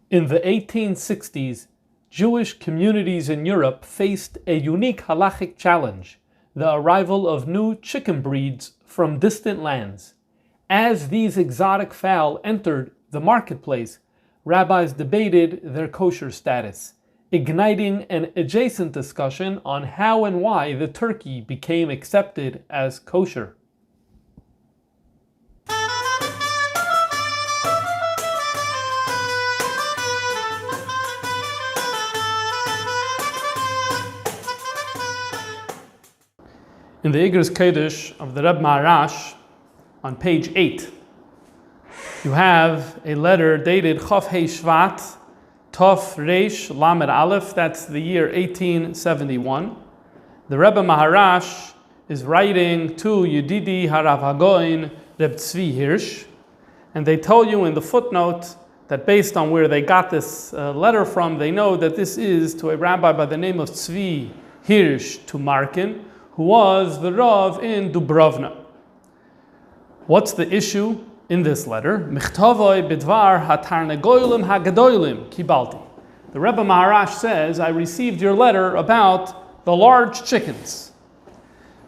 In the 1860s, Jewish communities in Europe faced a unique halachic challenge: the arrival of new chicken breeds from distant lands. As these exotic fowl entered the marketplace, rabbis debated their kosher status, igniting an adjacent discussion on how and why the turkey became accepted as kosher. In the Igros Kodesh of the Reb Maharash, on page 8, you have a letter dated Chof Hei Shvat, Tov Reish Lamed Aleph, that's the year 1871. The Rebbe Maharash is writing to Yedidi Harav Hagoin Reb Tzvi Hirsch, and they tell you in the footnote that based on where they got this letter from, they know that this is to a rabbi by the name of Tzvi Hirsch to Markin, who was the Rav in Dubrovna. What's the issue in this letter? Michtavoi bidvar hatarnegoylim hagadoylim kibalti. The Rebbe Maharash says, I received your letter about the large chickens.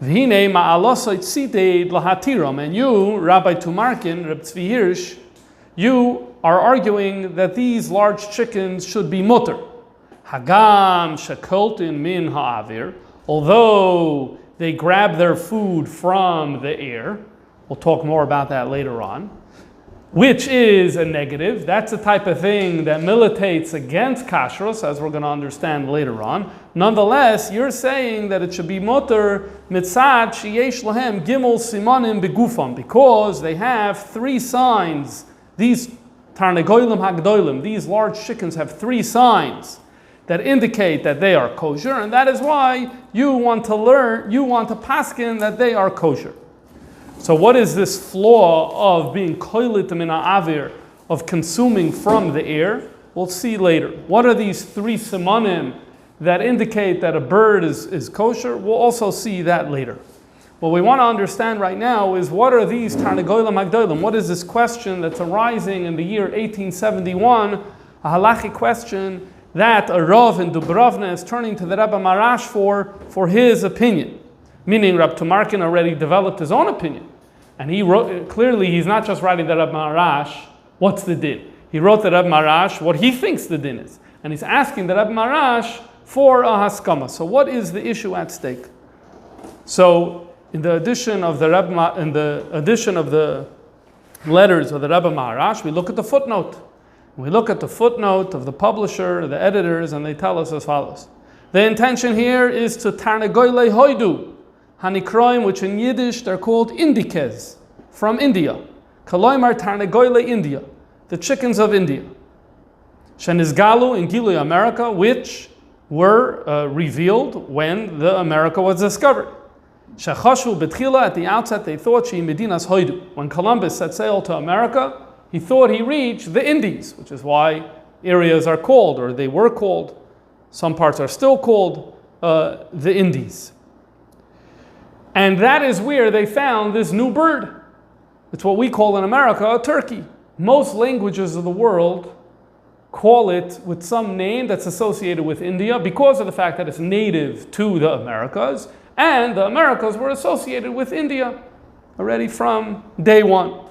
V'hine ma'alosoit tziteid lahatiram. And you, Rabbi Tumarkin, Reb Tzvi Hirsch, you are arguing that these large chickens should be mutter. Hagam shekoltin min ha'avir. Although they grab their food from the air, we'll talk more about that later on, which is a negative. That's the type of thing that militates against kashrus, as we're going to understand later on. Nonetheless, you're saying that it should be mutter mitzad sheyesh lahem gimel simanim begufam, because they have three signs. These tarnegoylim hagdoylim, these large chickens have three signs that indicate that they are kosher, and that is why you want to paskin that they are kosher. So what is this flaw of being koilit min ha'avir, of consuming from the air? We'll see later. What are these three simanim that indicate that a bird is kosher? We'll also see that later. What we want to understand right now is, what are these tarnegoylim hagdoylim? What is this question that's arising in the year 1871, a halachic question that a Rav in Dubrovna is turning to the Rebbe Maharash for his opinion. Meaning Reb Tumarkin already developed his own opinion. And he wrote, clearly he's not just writing the Rebbe Maharash, what's the din? He wrote the Rebbe Maharash what he thinks the din is. And he's asking the Rebbe Maharash for a haskama. So what is the issue at stake? So in the edition of the letters of the Rebbe Maharash, we look at the footnote. We look at the footnote of the publisher, the editors, and they tell us as follows. The intention here is to tarnegoyle hoidu, hanikroim, which in Yiddish they're called indikes, from India. Kaloimar tarnegoyle India, the chickens of India. Shenizgalu in Gilui America, which were revealed when the America was discovered. Shechashu betchila, at the outset they thought she medinas hoidu. When Columbus set sail to America, he thought he reached the Indies, which is why areas are called, or they were called, some parts are still called, the Indies. And that is where they found this new bird. It's what we call in America a turkey. Most languages of the world call it with some name that's associated with India because of the fact that it's native to the Americas, and the Americas were associated with India already from day one.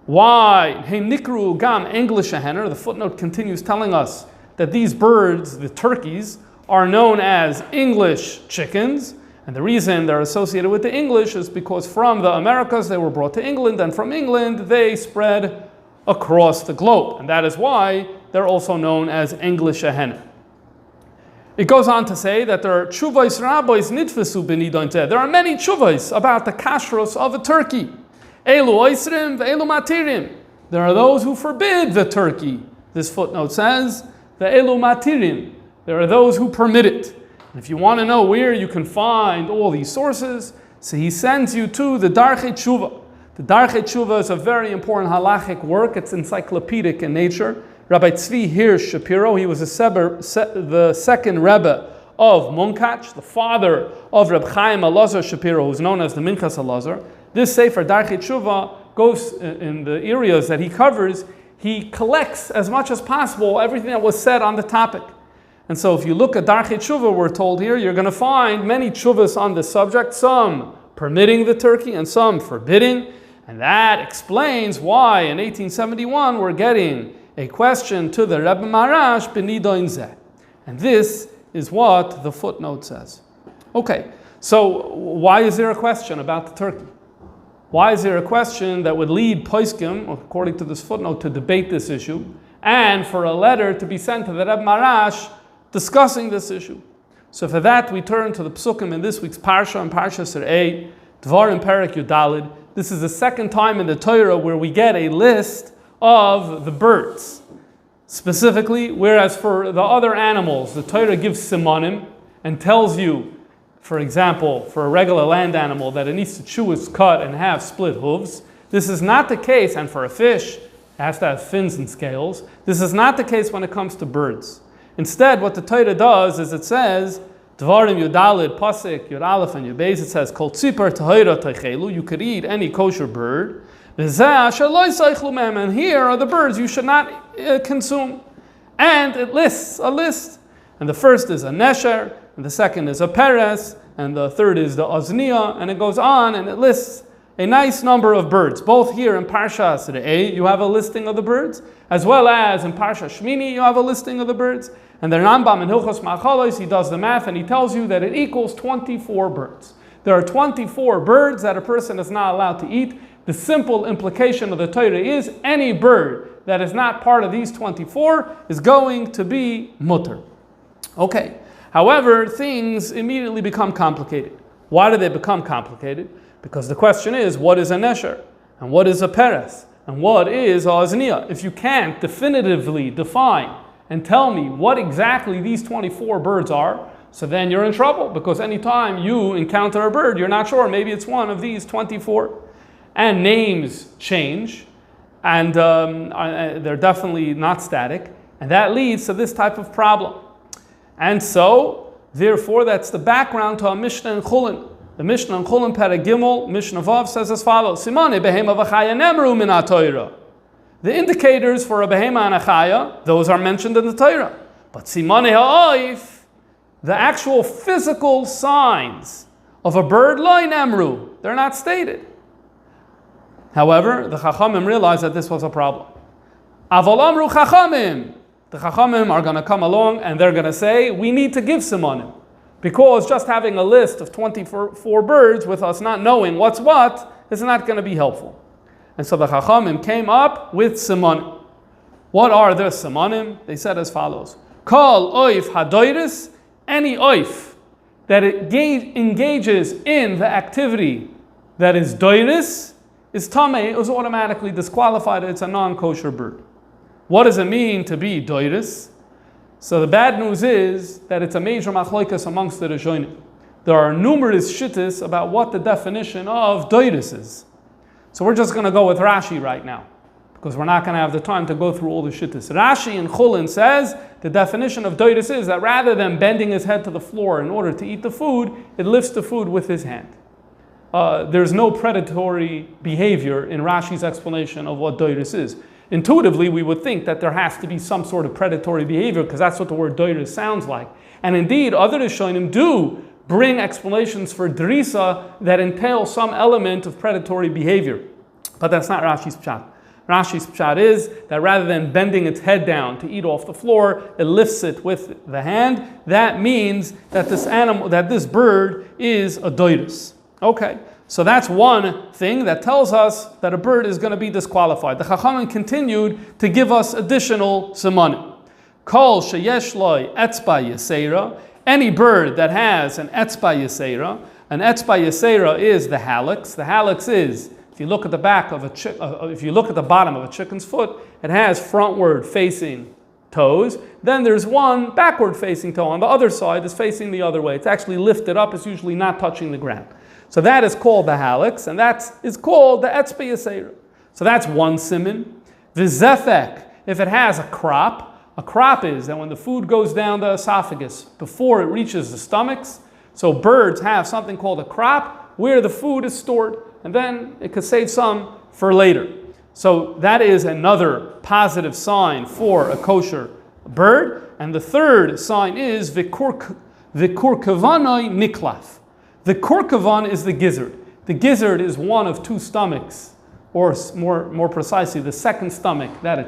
Why? Hey nikru gam English ahener. The footnote continues telling us that these birds, the turkeys, are known as English chickens. And the reason they're associated with the English is because from the Americas they were brought to England, and from England they spread across the globe. And that is why they're also known as English ahener. It goes on to say that there are tshuvos rabbis nitfesu b'nidoin. There are many tshuvos about the kashrus of a turkey. Elu oisrim ve'elu matirim. There are those who forbid the turkey. This footnote says, ve'elu matirim. There are those who permit it. And if you want to know where you can find all these sources, so he sends you to the Darchei Tshuva. The Darchei Tshuva is a very important halachic work. It's encyclopedic in nature. Rabbi Tzvi Hirsch Shapiro, he was the second Rebbe of Munkach, the father of Reb Chaim Elazar Shapiro, who's known as the Minchas Elazar. This Sefer Darchei Tshuva goes in the areas that he covers. He collects as much as possible everything that was said on the topic. And so if you look at Darchei Tshuva, we're told here, you're going to find many tshuvas on this subject, some permitting the turkey and some forbidding. And that explains why in 1871 we're getting a question to the Rebbe Maharash b'nidoin zeh. And this is what the footnote says. Okay, so why is there a question about the turkey? Why is there a question that would lead Poskim, according to this footnote, to debate this issue, and for a letter to be sent to the Rebbe Maharash discussing this issue? So for that, we turn to the Psukim in this week's Parsha, and Parsha Ser'ei, Dvarim Perek Yudalid. This is the second time in the Torah where we get a list of the birds, specifically, whereas for the other animals, the Torah gives simanim and tells you, for example, for a regular land animal, that it needs to chew its cud and have split hooves. This is not the case, and for a fish, it has to have fins and scales. This is not the case when it comes to birds. Instead, what the Torah does is it says, Dvarim Yudalid, Pasik, Yud Aleph, and Yud Beis, it says, Kol tzipar tahira teichelu, you could eat any kosher bird. And here are the birds you should not consume. And it lists a list. And the first is a nesher, and the second is a peres, and the third is the ozniya, and it goes on, and it lists a nice number of birds. Both here in Parsha Ser'ei, you have a listing of the birds, as well as in Parsha Shmini, you have a listing of the birds. And the Rambam in Hilchos Ma'achalos, he does the math, and he tells you that it equals 24 birds. There are 24 birds that a person is not allowed to eat. The simple implication of the Torah is any bird that is not part of these 24 is going to be mutter. Okay. However, things immediately become complicated. Why do they become complicated? Because the question is, what is a nesher? And what is a peres? And what is a ozniya? If you can't definitively define and tell me what exactly these 24 birds are, so then you're in trouble, because anytime you encounter a bird, you're not sure, maybe it's one of these 24. And names change, and they're definitely not static, and that leads to this type of problem. And so, therefore, that's the background to a Mishnah in Chulin. The Mishnah in Chulin Perek Gimel, Mishnah Vav, says as follows: Simone behema v'chaya nemru min haTorah. The indicators for a behema and a chaya, those are mentioned in the Torah. But simone ha'oif, the actual physical signs of a bird, loy nemru, they're not stated. However, the Chachamim realized that this was a problem. Avol amru Chachamim. The Chachamim are going to come along and they're going to say, we need to give simanim. Because just having a list of 24 birds with us not knowing what's what is not going to be helpful. And so the Chachamim came up with simanim. What are the simanim? They said as follows: Kol oif hadoiris, any oif that engages in the activity that is doiris, is tameh, is automatically disqualified. It's a non-kosher bird. What does it mean to be doiris? So the bad news is that it's a major machlokas amongst the Rishonim. There are numerous shittas about what the definition of doiris is. So we're just going to go with Rashi right now, because we're not going to have the time to go through all the shittas. Rashi in Chulin says the definition of doiris is that rather than bending his head to the floor in order to eat the food, it lifts the food with his hand. There's no predatory behavior in Rashi's explanation of what doiris is. Intuitively, we would think that there has to be some sort of predatory behavior, because that's what the word doiris sounds like. And indeed, other Rishonim do bring explanations for drisa that entail some element of predatory behavior. But that's not Rashi's pshat. Rashi's pshat is that rather than bending its head down to eat off the floor, it lifts it with the hand. That means that this bird is a doiris. Okay, so that's one thing that tells us that a bird is going to be disqualified. The Chachamim continued to give us additional simanim. Kol sheyesh loy etzba yesera, any bird that has an etzba yesera. An etzba yesera is the halachic. The halachic is, if you look at the back of if you look at the bottom of a chicken's foot, it has frontward facing toes. Then there's one backward facing toe. On the other side is facing the other way. It's actually lifted up. It's usually not touching the ground. So that is called the halachic, and that is called the etzba yesera. So that's one siman. The zefek, if it has a crop, A crop is that when the food goes down the esophagus before it reaches the stomachs, so birds have something called a crop where the food is stored, and then it could save some for later. So that is another positive sign for a kosher bird. And the third sign is Vikurkavanoi Niklaf. The kurkavan is the gizzard. The gizzard is one of two stomachs, or more precisely, the second stomach that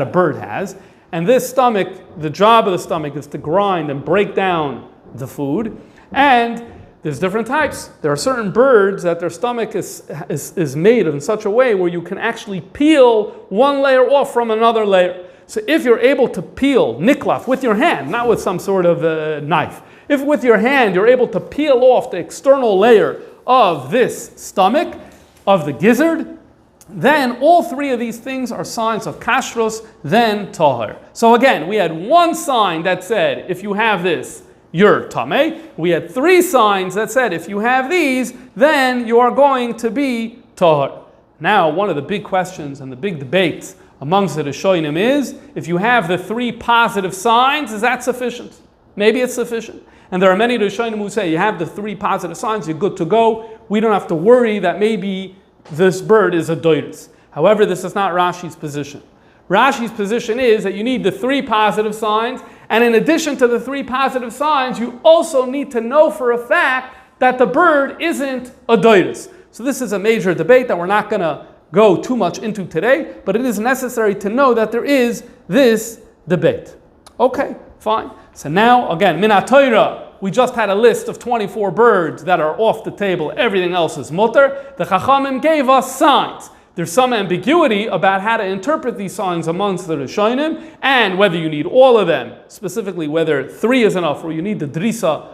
a bird has. And this stomach, the job of the stomach is to grind and break down the food. And there's different types. There are certain birds that their stomach is made in such a way where you can actually peel one layer off from another layer. So if you're able to peel niklaf with your hand, not with some sort of knife, if with your hand you're able to peel off the external layer of this stomach, of the gizzard, then all three of these things are signs of kashrus, then tahor. So again, we had one sign that said, if you have this, you're tameh. We had three signs that said, if you have these, then you are going to be tahor. Now, one of the big questions and the big debates amongst the Rishonim is, if you have the three positive signs, is that sufficient? Maybe it's sufficient. And there are many Rishonim who say, you have the three positive signs, you're good to go. We don't have to worry that maybe this bird is a doiris. However, this is not Rashi's position. Rashi's position is that you need the three positive signs, and in addition to the three positive signs, you also need to know for a fact that the bird isn't a doiris. So this is a major debate that we're not going to go too much into today, but it is necessary to know that there is this debate. Okay, fine. So now, again, min ha-Torah, we just had a list of 24 birds that are off the table. Everything else is mutter. The Chachamim gave us signs. There's some ambiguity about how to interpret these signs amongst the Rishonim, and whether you need all of them, specifically whether three is enough, or you need the drisa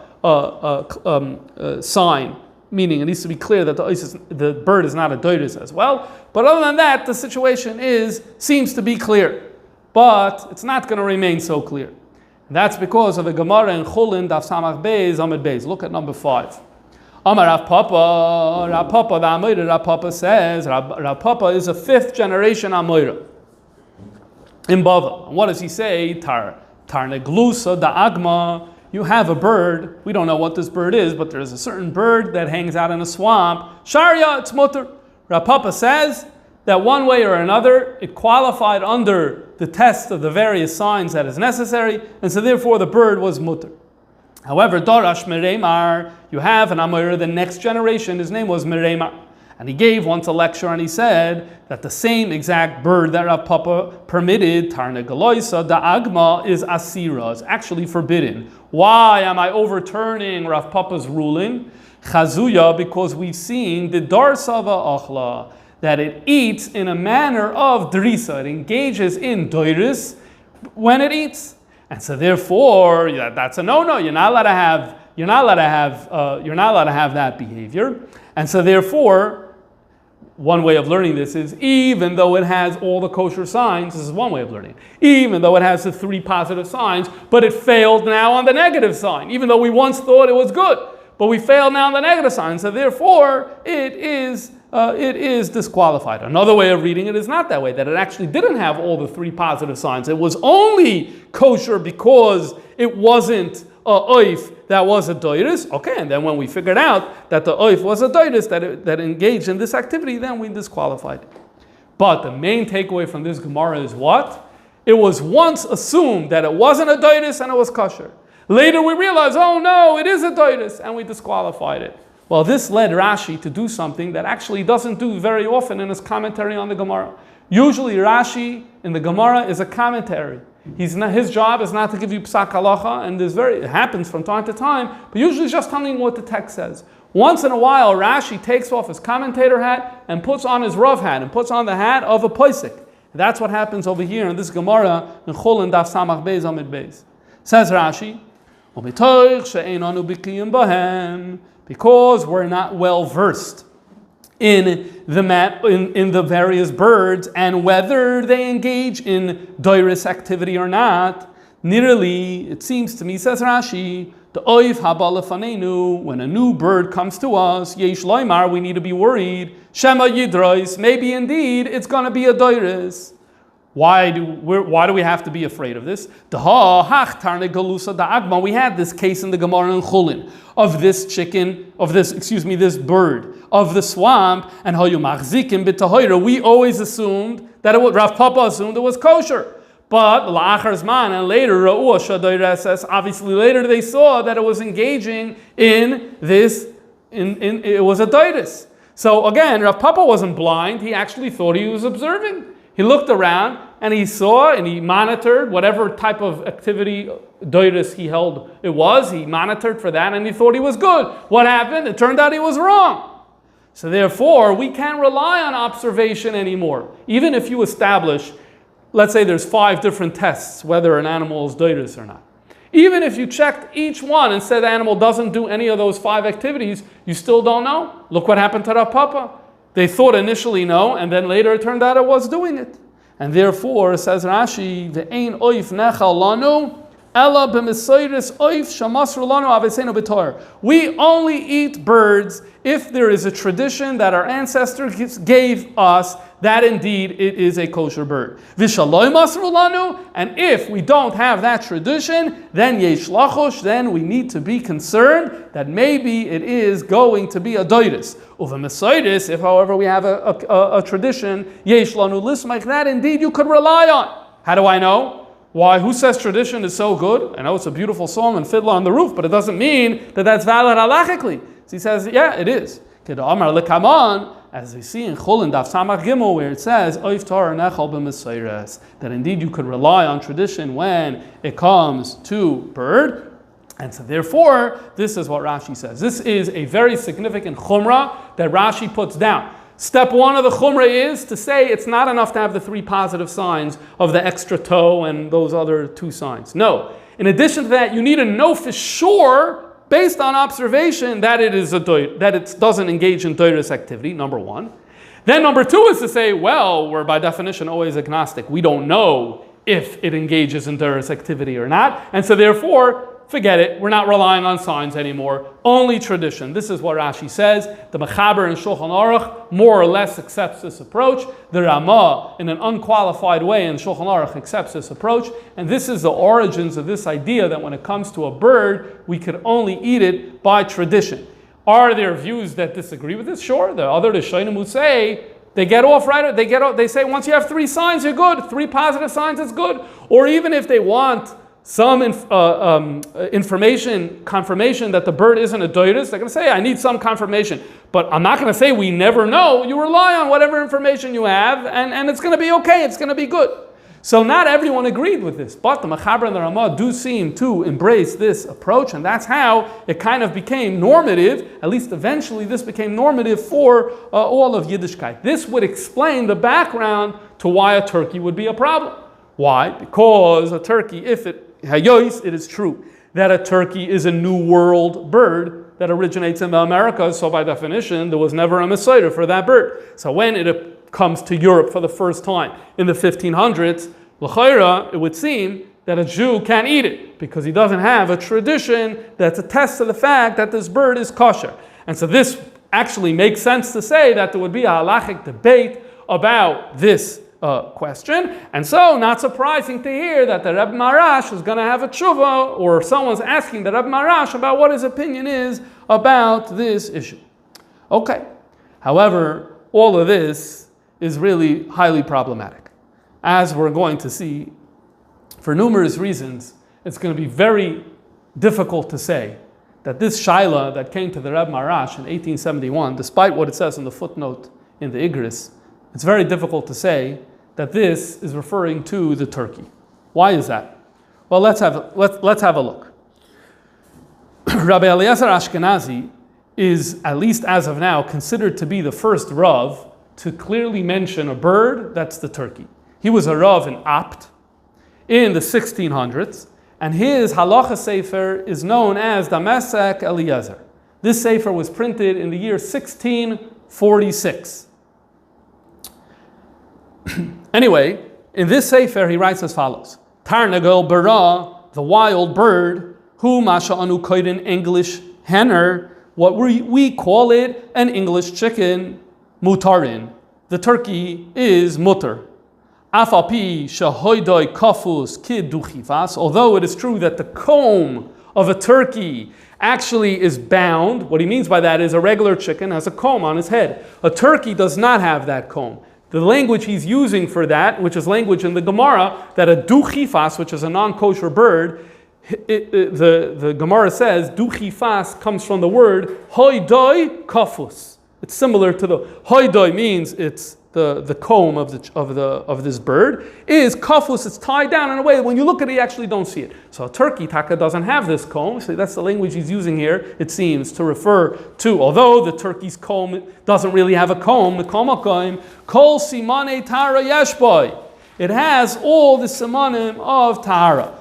sign, meaning it needs to be clear that the bird is not a doiris as well. But other than that, the situation seems to be clear. But it's not going to remain so clear. That's because of the Gemara in Chulin, Daf Samach Beis, Amud Beis. Look at number 5. Amar Rav Papa, the Amoira Rav Papa says, Rav Papa is a 5th generation Amoira in Bava. And what does he say? Tarneglusa da'agma. You have a bird. We don't know what this bird is, but there's a certain bird that hangs out in a swamp. Sharia, it's mutter. Rav Papa says that one way or another, it qualified under the test of the various signs that is necessary, and so therefore the bird was mutter. However, Darash Meremar, you have an Amoira, the next generation, his name was Meremar. And he gave once a lecture and he said that the same exact bird that Rav Papa permitted, Tarnegaloisa, Da'agma, is Asira, is actually forbidden. Why am I overturning Rav Papa's ruling? Chazuya, because we've seen the Darsava Achla, that it eats in a manner of drisa. It engages in doiris when it eats, and so therefore that's a no-no. You're not allowed to have that behavior, and so therefore, one way of learning this is even though it has all the kosher signs. This is one way of learning. Even though it has the three positive signs, but it failed now on the negative sign. Even though we once thought it was good, but we failed now on the negative sign, so therefore it is disqualified. Another way of reading it is not that way, that it actually didn't have all the three positive signs. It was only kosher because it wasn't a oif that was a doiris. Okay, and then when we figured out that the oif was a doiris that engaged in this activity, then we disqualified it. But the main takeaway from this Gemara is what? It was once assumed that it wasn't a doiris and it was kosher. Later we realized, oh no, it is a doiris, and we disqualified it. Well, this led Rashi to do something that actually doesn't do very often in his commentary on the Gemara. Usually Rashi in the Gemara is a commentary. His job is not to give you psak halacha, and it happens from time to time, but usually it's just telling you what the text says. Once in a while, Rashi takes off his commentator hat and puts on his Rav hat and puts on the hat of a posek. That's what happens over here in this Gemara in Chulin Daf Samach Beis Amud Beis. Says Rashi, because we're not well versed in the various birds and whether they engage in doiris activity or not. Nearly, it seems to me, says Rashi, the oif haba lefanenu, when a new bird comes to us, yesh loymar, we need to be worried. Shema yidrois, maybe indeed it's going to be a doiris. Why do we have to be afraid of this? We had this case in the Gemara in Chulin of this this bird of the swamp, and we always assumed that Rav Papa assumed it was kosher. But la'achar zman, and later obviously later they saw that it was engaging in this. It was a doitis. So again, Rav Papa wasn't blind. He actually thought he was observing. He looked around and he saw and he monitored whatever type of activity doitis he held it was. He monitored for that and he thought he was good. What happened? It turned out he was wrong. So therefore, we can't rely on observation anymore. Even if you establish, let's say there's 5 different tests whether an animal is doitis or not. Even if you checked each one and said the animal doesn't do any of those 5 activities, you still don't know. Look what happened to Rav Papa. They thought initially no, and then later it turned out it was doing it. And therefore, says Rashi, "Ve'ein oif nechal lanu, ela b'misayris oif shamasru lanu avesenu b'tor." We only eat birds if there is a tradition that our ancestors gave us that indeed it is a kosher bird. V'shaloi masru lanu, and if we don't have that tradition, then yesh lachosh, then we need to be concerned that maybe it is going to be a doitis. Uv'misayris, if however we have a tradition, yesh lanu lismach, that indeed you could rely on. How do I know? Why? Who says tradition is so good? I know it's a beautiful song and fiddler on the roof, but it doesn't mean that that's valid halachically. So he says, yeah, it is. As we see in Chulin Daf Samach Gimel, where it says, that indeed you could rely on tradition when it comes to bird. And so therefore, this is what Rashi says. This is a very significant chumrah that Rashi puts down. Step 1 of the chumrah is to say it's not enough to have the 3 positive signs of the extra toe and those other 2 signs. No. In addition to that, you need to know for sure, based on observation, that it doesn't engage in doiris activity, number 1. Then number 2 is to say, well, we're by definition always agnostic. We don't know if it engages in doiris activity or not. And so therefore, forget it. We're not relying on signs anymore. Only tradition. This is what Rashi says. The Mechaber in Shulchan Aruch more or less accepts this approach. The Ramah, in an unqualified way in Shulchan Aruch, accepts this approach. And this is the origins of this idea that when it comes to a bird, we could only eat it by tradition. Are there views that disagree with this? Sure. The other Rishonim who say they get off right. They say once you have 3 signs, you're good. 3 positive signs, it's good. Or even if they want some information, confirmation that the bird isn't a doitis, they're going to say, I need some confirmation. But I'm not going to say we never know. You rely on whatever information you have, and it's going to be okay, it's going to be good. So not everyone agreed with this, but the Mechaber and the Ramah do seem to embrace this approach, and that's how it kind of became normative, at least eventually this became normative for all of Yiddishkeit. This would explain the background to why a turkey would be a problem. Why? Because a turkey, if it is true that a turkey is a New World bird that originates in America, so by definition, there was never a Messiah for that bird. So when it comes to Europe for the first time in the 1500s, l'chayra, it would seem that a Jew can't eat it because he doesn't have a tradition that's a test to the fact that this bird is kosher. And so this actually makes sense to say that there would be a halachic debate about this question, and so not surprising to hear that the Rebbe Marash is going to have a tshuva, or someone's asking the Rebbe Marash about what his opinion is about this issue. Okay. However, all of this is really highly problematic. As we're going to see, for numerous reasons, it's going to be very difficult to say that this shaila that came to the Rebbe Marash in 1871, despite what it says in the footnote in the Igris, it's very difficult to say that this is referring to the turkey. Why is that? Well, let's have a look. Rabbi Eliezer Ashkenazi is, at least as of now, considered to be the first Rav to clearly mention a bird, that's the turkey. He was a Rav in Apt in the 1600s, and his halacha sefer is known as Damesek Eliezer. This sefer was printed in the year 1646. Anyway, in this sefer he writes as follows: Tarnagel bara, the wild bird, hu masha anu koiden English henner, what we call it an English chicken, mutarin. The turkey is mutar. Afapi shahoidoi kafus kid duchifas. Although it is true that the comb of a turkey actually is bound, what he means by that is a regular chicken has a comb on his head. A turkey does not have that comb. The language he's using for that, which is language in the Gemara, that a duchifas, which is a non-kosher bird, the Gemara says duchifas comes from the word hoidoi kafus. It's similar to the hoidoi means it's the comb of this bird is kafus. It's tied down in a way that when you look at it, you actually don't see it. So a turkey taka doesn't have this comb. So that's the language he's using here. It seems to refer to, although the turkey's comb doesn't really have a comb, the komakoim kol simane tara yeshboy. It has all the simanim of tara.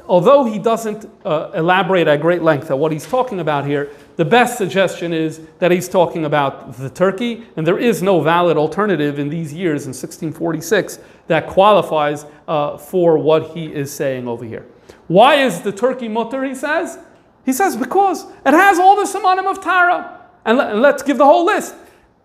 Although he doesn't elaborate at great length on what he's talking about here, the best suggestion is that he's talking about the turkey, and there is no valid alternative in these years in 1646 that qualifies for what he is saying over here. Why is the turkey mutter, he says? He says because it has all the simanim of tara. And let's give the whole list.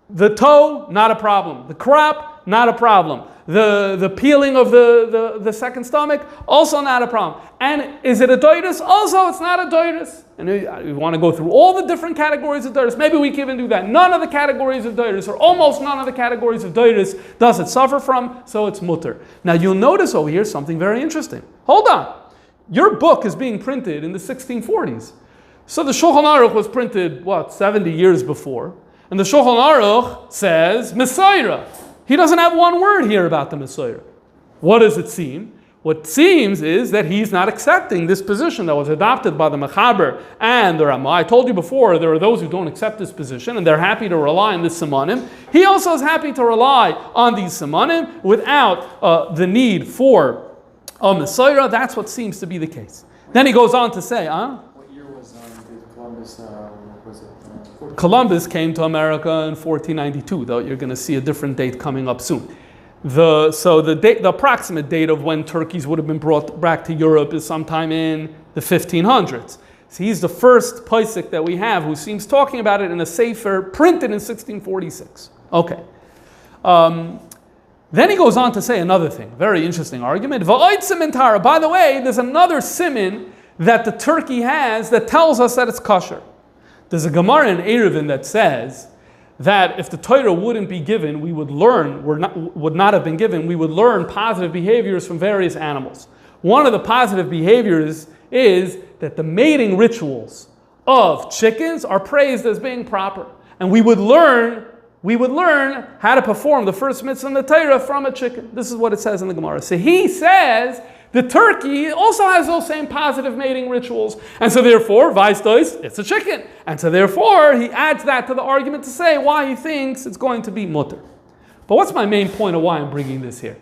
The toe, not a problem. The crop, not a problem. The peeling of the second stomach, also not a problem. And is it a doitus? Also, it's not a doitus. And we want to go through all the different categories of doitus. Maybe we can even do that. None of the categories of doitus, or almost none of the categories of doitus, does it suffer from, so it's mutter. Now you'll notice over here something very interesting. Hold on. Your book is being printed in the 1640s. So the Shulchan Aruch was printed, 70 years before. And the Shulchan Aruch says, Messiah. He doesn't have one word here about the Messiah. What does it seem? What seems is that he's not accepting this position that was adopted by the Mechaber and the Ramah. I told you before, there are those who don't accept this position and they're happy to rely on this simanim. He also is happy to rely on these simanim without the need for a Messiah. That's what seems to be the case. Then he goes on to say, What year was Columbus, Columbus came to America in 1492, though you're going to see a different date coming up soon. The approximate date of when turkeys would have been brought back to Europe is sometime in the 1500s. So he's the first posek that we have who seems talking about it in a sefer printed in 1646. Okay. Then he goes on to say another thing, very interesting argument. By the way, there's another siman that the turkey has that tells us that it's kosher. There's a Gemara in Eruvin that says that if the Torah wouldn't be given, we would learn, would not have been given, we would learn positive behaviors from various animals. One of the positive behaviors is that the mating rituals of chickens are praised as being proper. And we would learn how to perform the first mitzvah in the Torah from a chicken. This is what it says in the Gemara. So he says the turkey also has those same positive mating rituals. And so therefore, it's a chicken. And so therefore, he adds that to the argument to say why he thinks it's going to be mutter. But what's my main point of why I'm bringing this here?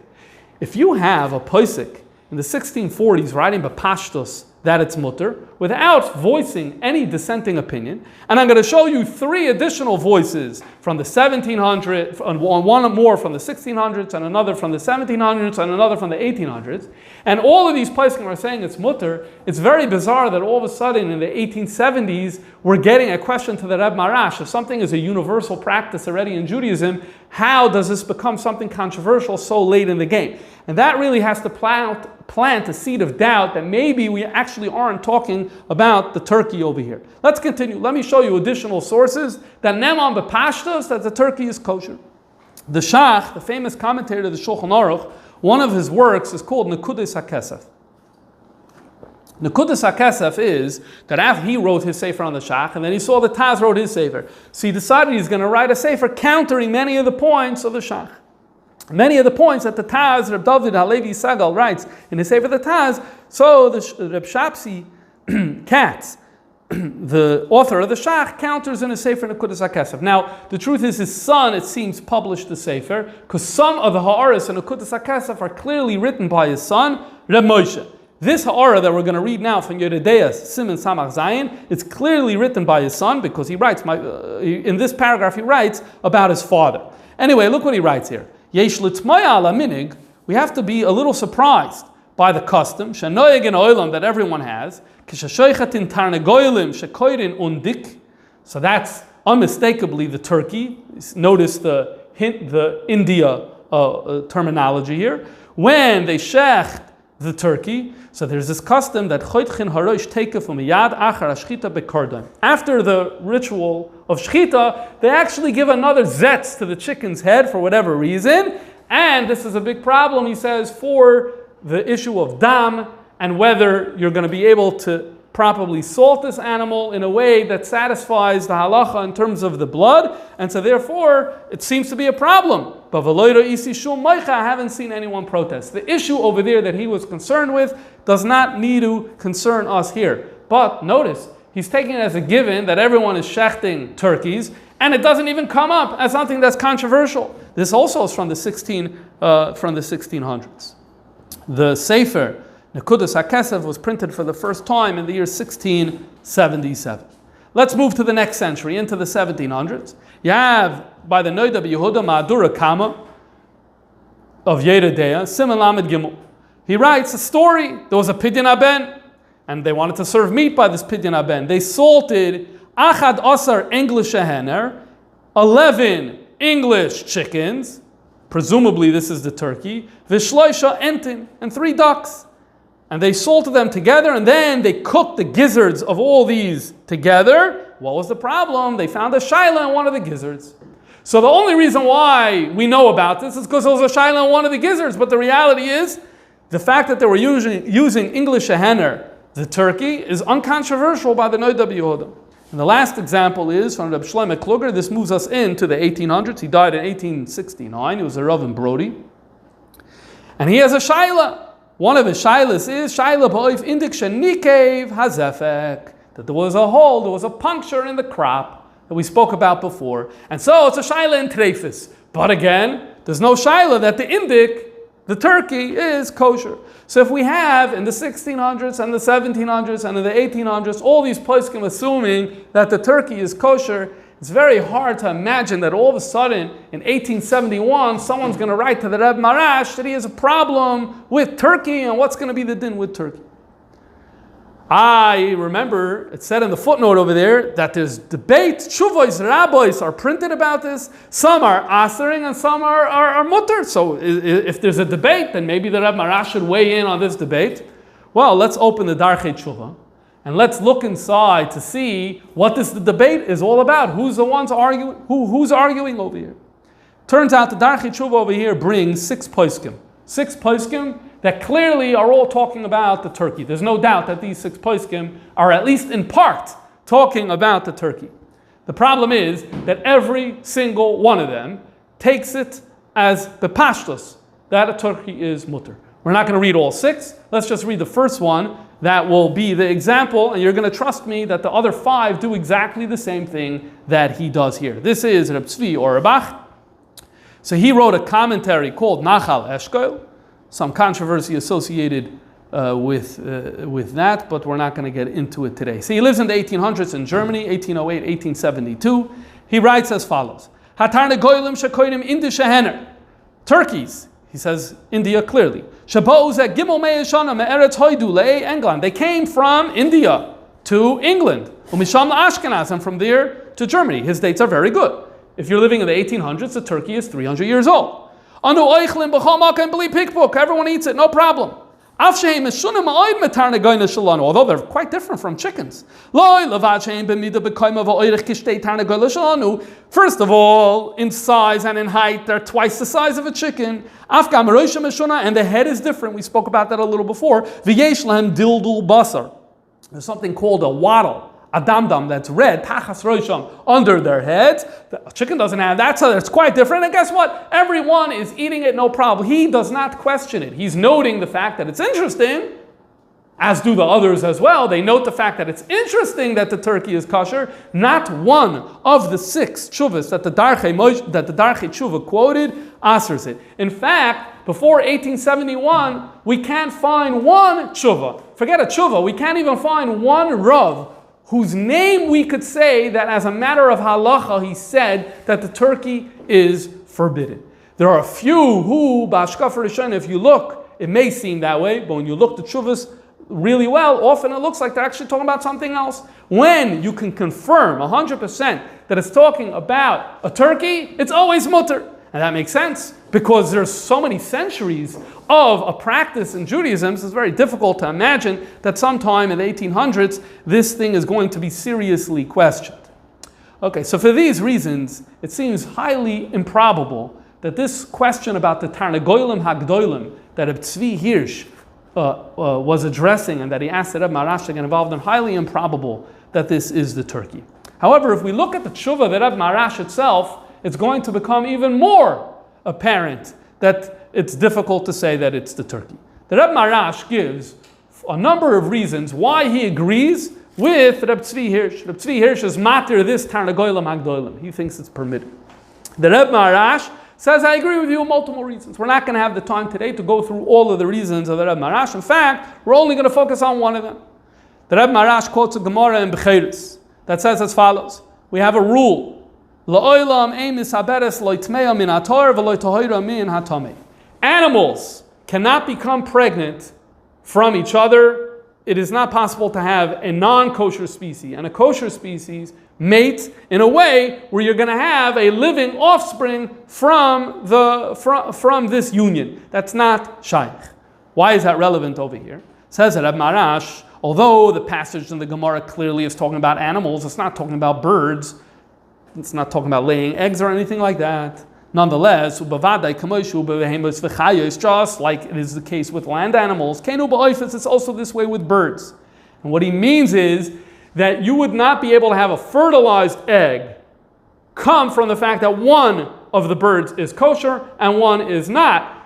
If you have a posek in the 1640s writing b'pashtos that it's mutter, without voicing any dissenting opinion, and I'm going to show you 3 additional voices from the 1700s, one more from the 1600s, and another from the 1700s, and another from the 1800s, and all of these poskim are saying it's mutter. It's very bizarre that all of a sudden in the 1870s we're getting a question to the Reb Marash. If something is a universal practice already in Judaism, how does this become something controversial so late in the game? And that really has to plant a seed of doubt that maybe we actually aren't talking about the turkey over here. Let's continue. Let me show you additional sources that neman b'pashtos that the turkey is kosher. The Shach, the famous commentator of the Shulchan Aruch, one of his works is called Nekudas HaKesef. Nekudas HaKesef is that after he wrote his sefer on the Shach, and then he saw the Taz wrote his sefer, so he decided he's going to write a sefer countering many of the points of the Shach. Many of the points that the Taz, Reb David Halevi Sagal, writes in his sefer the Taz, so the Reb Shapsi Katz, the author of the Shach, counters in his sefer Nekudas HaKesef. Now, the truth is his son, it seems, published the sefer, because some of the ha'aras in Nekudas HaKesef are clearly written by his son, Reb Moshe. This ha'ara that we're going to read now from Yeredeas, Siman Samach Zayin, it's clearly written by his son, because he writes, in this paragraph he writes about his father. Anyway, look what he writes here. Yesh litzmaya ala minig, we have to be a little surprised by the custom, shenoyeg in oilam, that everyone has, kishashoichatin tarnegoilim shekoirin undik, so that's unmistakably the turkey. Notice the hint, the India terminology here. When they shecht the turkey, so there's this custom that after the ritual of shchita, they actually give another zetz to the chicken's head for whatever reason, and this is a big problem, he says, for the issue of dam, and whether you're going to be able to properly salt this animal in a way that satisfies the halacha in terms of the blood, and so therefore it seems to be a problem. But I haven't seen anyone protest. The issue over there that he was concerned with does not need to concern us here. But notice, he's taking it as a given that everyone is shechting turkeys, and it doesn't even come up as something that's controversial. This also is from the 1600s. The Sefer Nekudas HaKesef was printed for the first time in the year 1677. Let's move to the next century, into the 1700s. You have, by the Noida B'Yehuda Ma'adura Kama of Yeridea, Siman Lamed Gimel. He writes a story. There was a Pidyon Aben, and they wanted to serve meat by this Pidyon Aben. They salted Achad Asar English Hener, 11 English chickens, presumably this is the turkey, Vishloisha Entin, and 3 ducks. And they salted them together, and then they cooked the gizzards of all these together. What was the problem? They found a shaila in one of the gizzards. So the only reason why we know about this is because there was a shaila in one of the gizzards, but the reality is, the fact that they were using English shehener, the turkey, is uncontroversial by the Noida B'Yehuda. And the last example is from Reb Shlomo Kluger. This moves us into the 1800s. He died in 1869. He was a Rav in Brody. And he has a shaila. One of his shailas is shaila b'oif indik shenikev hazefek, that there was a hole, there was a puncture in the crop that we spoke about before, and so it's a shaila in treifis. But again, there's no shaila that the indik, the turkey, is kosher. So if we have in the 1600s and the 1700s and in the 1800s all these poskim assuming that the turkey is kosher, it's very hard to imagine that all of a sudden in 1871 someone's going to write to the Reb Marash that he has a problem with turkey and what's going to be the din with turkey. I remember it said in the footnote over there that there's debate, shuvos, rabbis are printed about this. Some are asering and some are mutter. So if there's a debate, then maybe the Reb Marash should weigh in on this debate. Well, let's open the Darchei Tshuva. And let's look inside to see what this debate is all about. Who's the ones arguing? Who's arguing over here? Turns out the Darchei Tshuva over here brings 6 poskim. 6 poskim that clearly are all talking about the turkey. There's no doubt that these 6 poskim are at least in part talking about the turkey. The problem is that every single one of them takes it as the pashtus, that a turkey is mutter. We're not going to read all 6. Let's just read the first one. That will be the example, and you're going to trust me that the other 5 do exactly the same thing that he does here. This is Reb Tzvi Auerbach. So he wrote a commentary called Nachal Eshkol. Some controversy associated with that, but we're not going to get into it today. So he lives in the 1800s in Germany, 1808, 1872. He writes as follows: Hatar negoylim shekoyim indish shehener. Turkeys, he says India clearly. They came from India to England, and from there to Germany. His dates are very good. If you're living in the 1800s, the turkey is 300 years old. Everyone eats it, no problem. Although they're quite different from chickens. First of all, in size and in height, they're twice the size of a chicken. And the head is different. We spoke about that a little before. There's something called a wattle, a dam-dam that's red, tachas rosham, under their heads. The chicken doesn't have that, so it's quite different. And guess what? Everyone is eating it, no problem. He does not question it. He's noting the fact that it's interesting, as do the others as well. They note the fact that it's interesting that the turkey is kosher. Not one of the 6 tshuvas that the Darchei Tshuva quoted asers it. In fact, before 1871, we can't find one tshuva. Forget a tshuva. We can't even find one rav whose name we could say that as a matter of halacha, he said that the turkey is forbidden. There are a few who, b'ashkaf rishon, if you look, it may seem that way, but when you look the tshuvas really well, often it looks like they're actually talking about something else. When you can confirm 100% that it's talking about a turkey, it's always mutter. And that makes sense because there's so many centuries of a practice in Judaism. So it's very difficult to imagine that sometime in the 1800s, this thing is going to be seriously questioned. Okay, so for these reasons, it seems highly improbable that this question about the Tarnagoyim Hagdolim that Reb Tzvi Hirsch was addressing and that he asked Reb Marash to get involved in, highly improbable that this is the turkey. However, if we look at the tshuva of Reb Marash itself, it's going to become even more apparent that it's difficult to say that it's the turkey. The Reb Marash gives a number of reasons why he agrees with Reb Tzvi Hirsch. Reb Tzvi Hirsch is matir this Tarnagoyim Hagdolim. He thinks it's permitted. The Reb Marash says, I agree with you, multiple reasons. We're not going to have the time today to go through all of the reasons of the Reb Marash. In fact, we're only going to focus on one of them. The Reb Marash quotes a Gemara in Bechiris that says as follows. We have a rule. Animals cannot become pregnant from each other. It is not possible to have a non-kosher species and a kosher species mate in a way where you're going to have a living offspring from this union. That's not shaykh. Why is that relevant over here? Says Reb Marash, although the passage in the Gemara clearly is talking about animals, it's not talking about birds, it's not talking about laying eggs or anything like that. Nonetheless, just like it is the case with land animals, it's also this way with birds. And what he means is that you would not be able to have a fertilized egg come from the fact that one of the birds is kosher and one is not.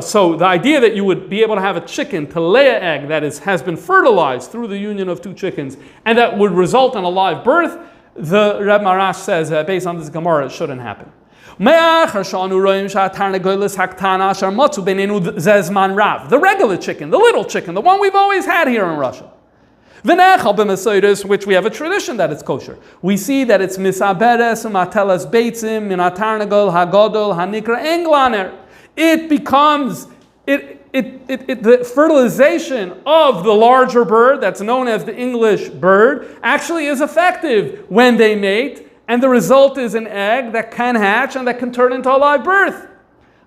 So the idea that you would be able to have a chicken to lay an egg that has been fertilized through the union of two chickens and that would result in a live birth, the Reb Marash says based on this Gemara, it shouldn't happen. The regular chicken, the little chicken, the one we've always had here in Russia. Which we have a tradition that it's kosher. We see that it's misaberes, matelas beitzim, minatarnagol, hagodol, hanikra englaner. It becomes, the fertilization of the larger bird, that's known as the English bird, actually is effective when they mate, and the result is an egg that can hatch and that can turn into a live birth.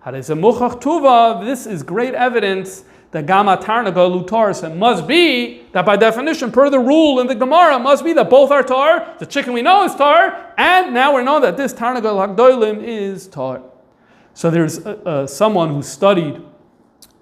This is great evidence that Gama Tarnagal Lutar must be that by definition, per the rule in the Gemara, must be that both are tar. The chicken we know is tar, and now we know that this Tarnagal Hagdolim is tar. So there's someone who studied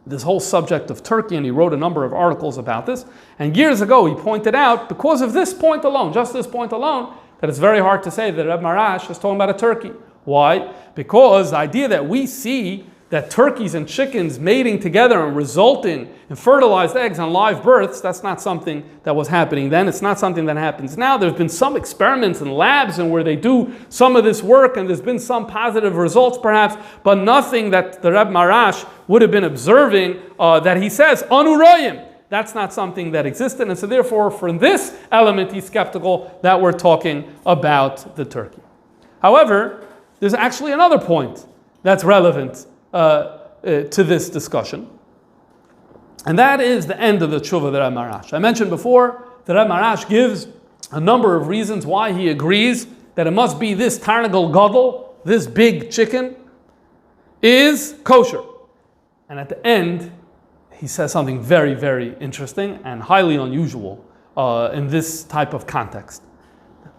this whole subject of turkey, and he wrote a number of articles about this. And years ago, he pointed out, because of this point alone, just this point alone, that it's very hard to say that Reb Marash is talking about a turkey. Why? Because the idea that we see that turkeys and chickens mating together and resulting in fertilized eggs and live births, that's not something that was happening then. It's not something that happens now. There's been some experiments in labs and where they do some of this work, and there's been some positive results perhaps, but nothing that the Reb Marash would have been observing that he says, Anuroyim. That's not something that existed, and so therefore, from this element, he's skeptical that we're talking about the turkey. However, there's actually another point that's relevant to this discussion, and that is the end of the tshuva of the Reb Marash. I mentioned before that Reb Marash gives a number of reasons why he agrees that it must be this Tarnagal Gadol, this big chicken, is kosher. And at the end, he says something very, very interesting and highly unusual in this type of context.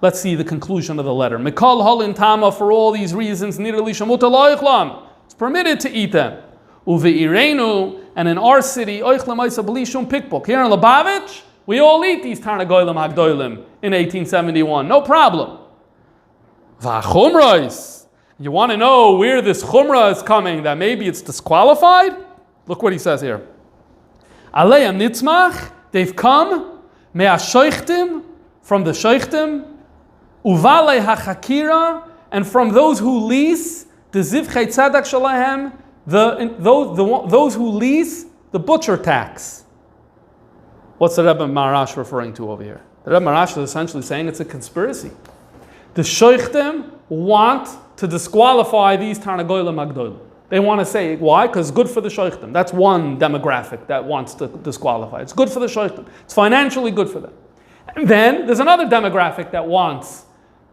Let's see the conclusion of the letter. Mikal halin tama, for all these reasons, nirali shamuta loichlam. It's permitted to eat them. Uve'irenu, and in our city, oichlam oisa b'lishum pikbuk. Here in Lubavitch, we all eat these Tarnagoyim Hagdolim in 1871. No problem. Va'chumrais. You want to know where this chumrah is coming, that maybe it's disqualified? Look what he says here. Aleim nitzmach, they've come, me'ashoichtim, from the shoichtim, uvale hachakira, and from those who lease, the zivchei tzadak shalahem, those who lease the butcher tax. What's the Rebbe Marash referring to over here? The Rebbe Marash is essentially saying it's a conspiracy. The shoichtim want to disqualify these Tarnagoyim Hagdolim. They want to say, why? Because it's good for the shoichtim. That's one demographic that wants to disqualify. It's good for the shoichtim. It's financially good for them. And then there's another demographic that wants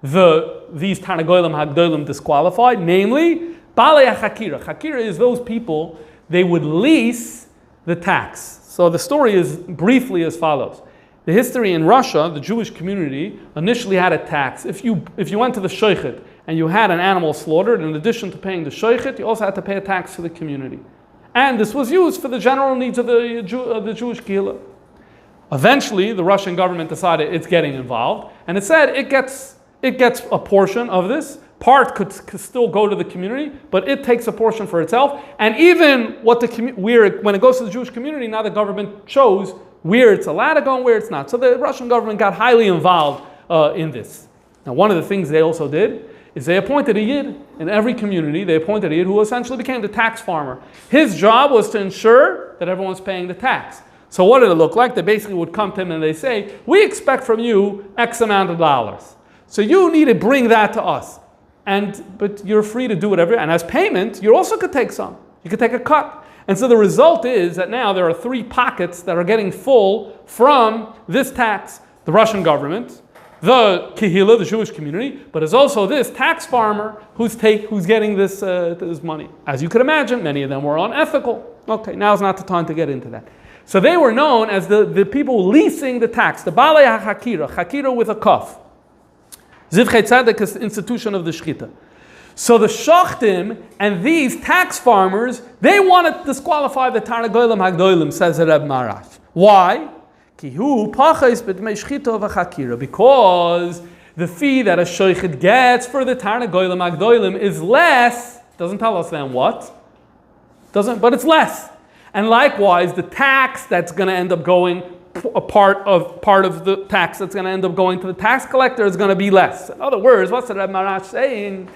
these Tarnagoyim Hagdolim disqualified, namely, Balei HaChakira. Chakira is those people, they would lease the tax. So the story is briefly as follows. The history in Russia, the Jewish community initially had a tax. If you went to the shochet and you had an animal slaughtered, in addition to paying the shochet, you also had to pay a tax to the community. And this was used for the general needs of the Jewish kehillah. Eventually, the Russian government decided it's getting involved, and it said it gets a portion of this. Part could still go to the community, but it takes a portion for itself. And even when it goes to the Jewish community, now the government chose where it's allowed to go and where it's not. So the Russian government got highly involved in this. Now, one of the things they also did is they appointed a yid in every community. They appointed a yid who essentially became the tax farmer. His job was to ensure that everyone's paying the tax. So what did it look like? They basically would come to him and they say, we expect from you X amount of dollars. So you need to bring that to us. But you're free to do whatever. And as payment, you also could take some. You could take a cut. And so the result is that now there are 3 pockets that are getting full from this tax. The Russian government, the kehillah, the Jewish community, but there's also this tax farmer who's getting this money. As you could imagine, many of them were unethical. Okay, now's not the time to get into that. So they were known as the people leasing the tax, the Balei HaChakira, Chakira with a kaf. Zivchei Tzedek is the institution of the Shechita. So the Shachtim and these tax farmers, they want to disqualify the Tarnagoyim Hagdolim, says the Reb Marash. Why? Because the fee that a shochet gets for the Tarnagoyim Hagdolim is less. Doesn't tell us then what. But it's less. And likewise, the tax that's going to end up going, a part of the tax that's going to end up going to the tax collector is going to be less. In other words, what's the Reb Marash saying?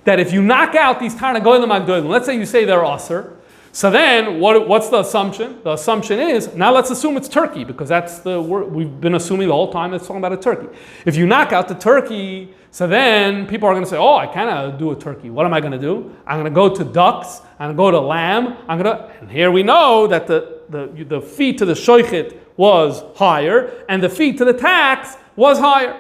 That if you knock out these Tarnagoyim Hagdolim, let's say you say they're aser, so then what's the assumption? The assumption is, now let's assume it's turkey, because that's the word we've been assuming the whole time it's talking about a turkey. If you knock out the turkey, so then people are going to say, oh, I cannot do a turkey. What am I going to do? I'm going to go to ducks, I'm going to go to lamb, and here we know that the fee to the shochet was higher, and the fee to the tax was higher.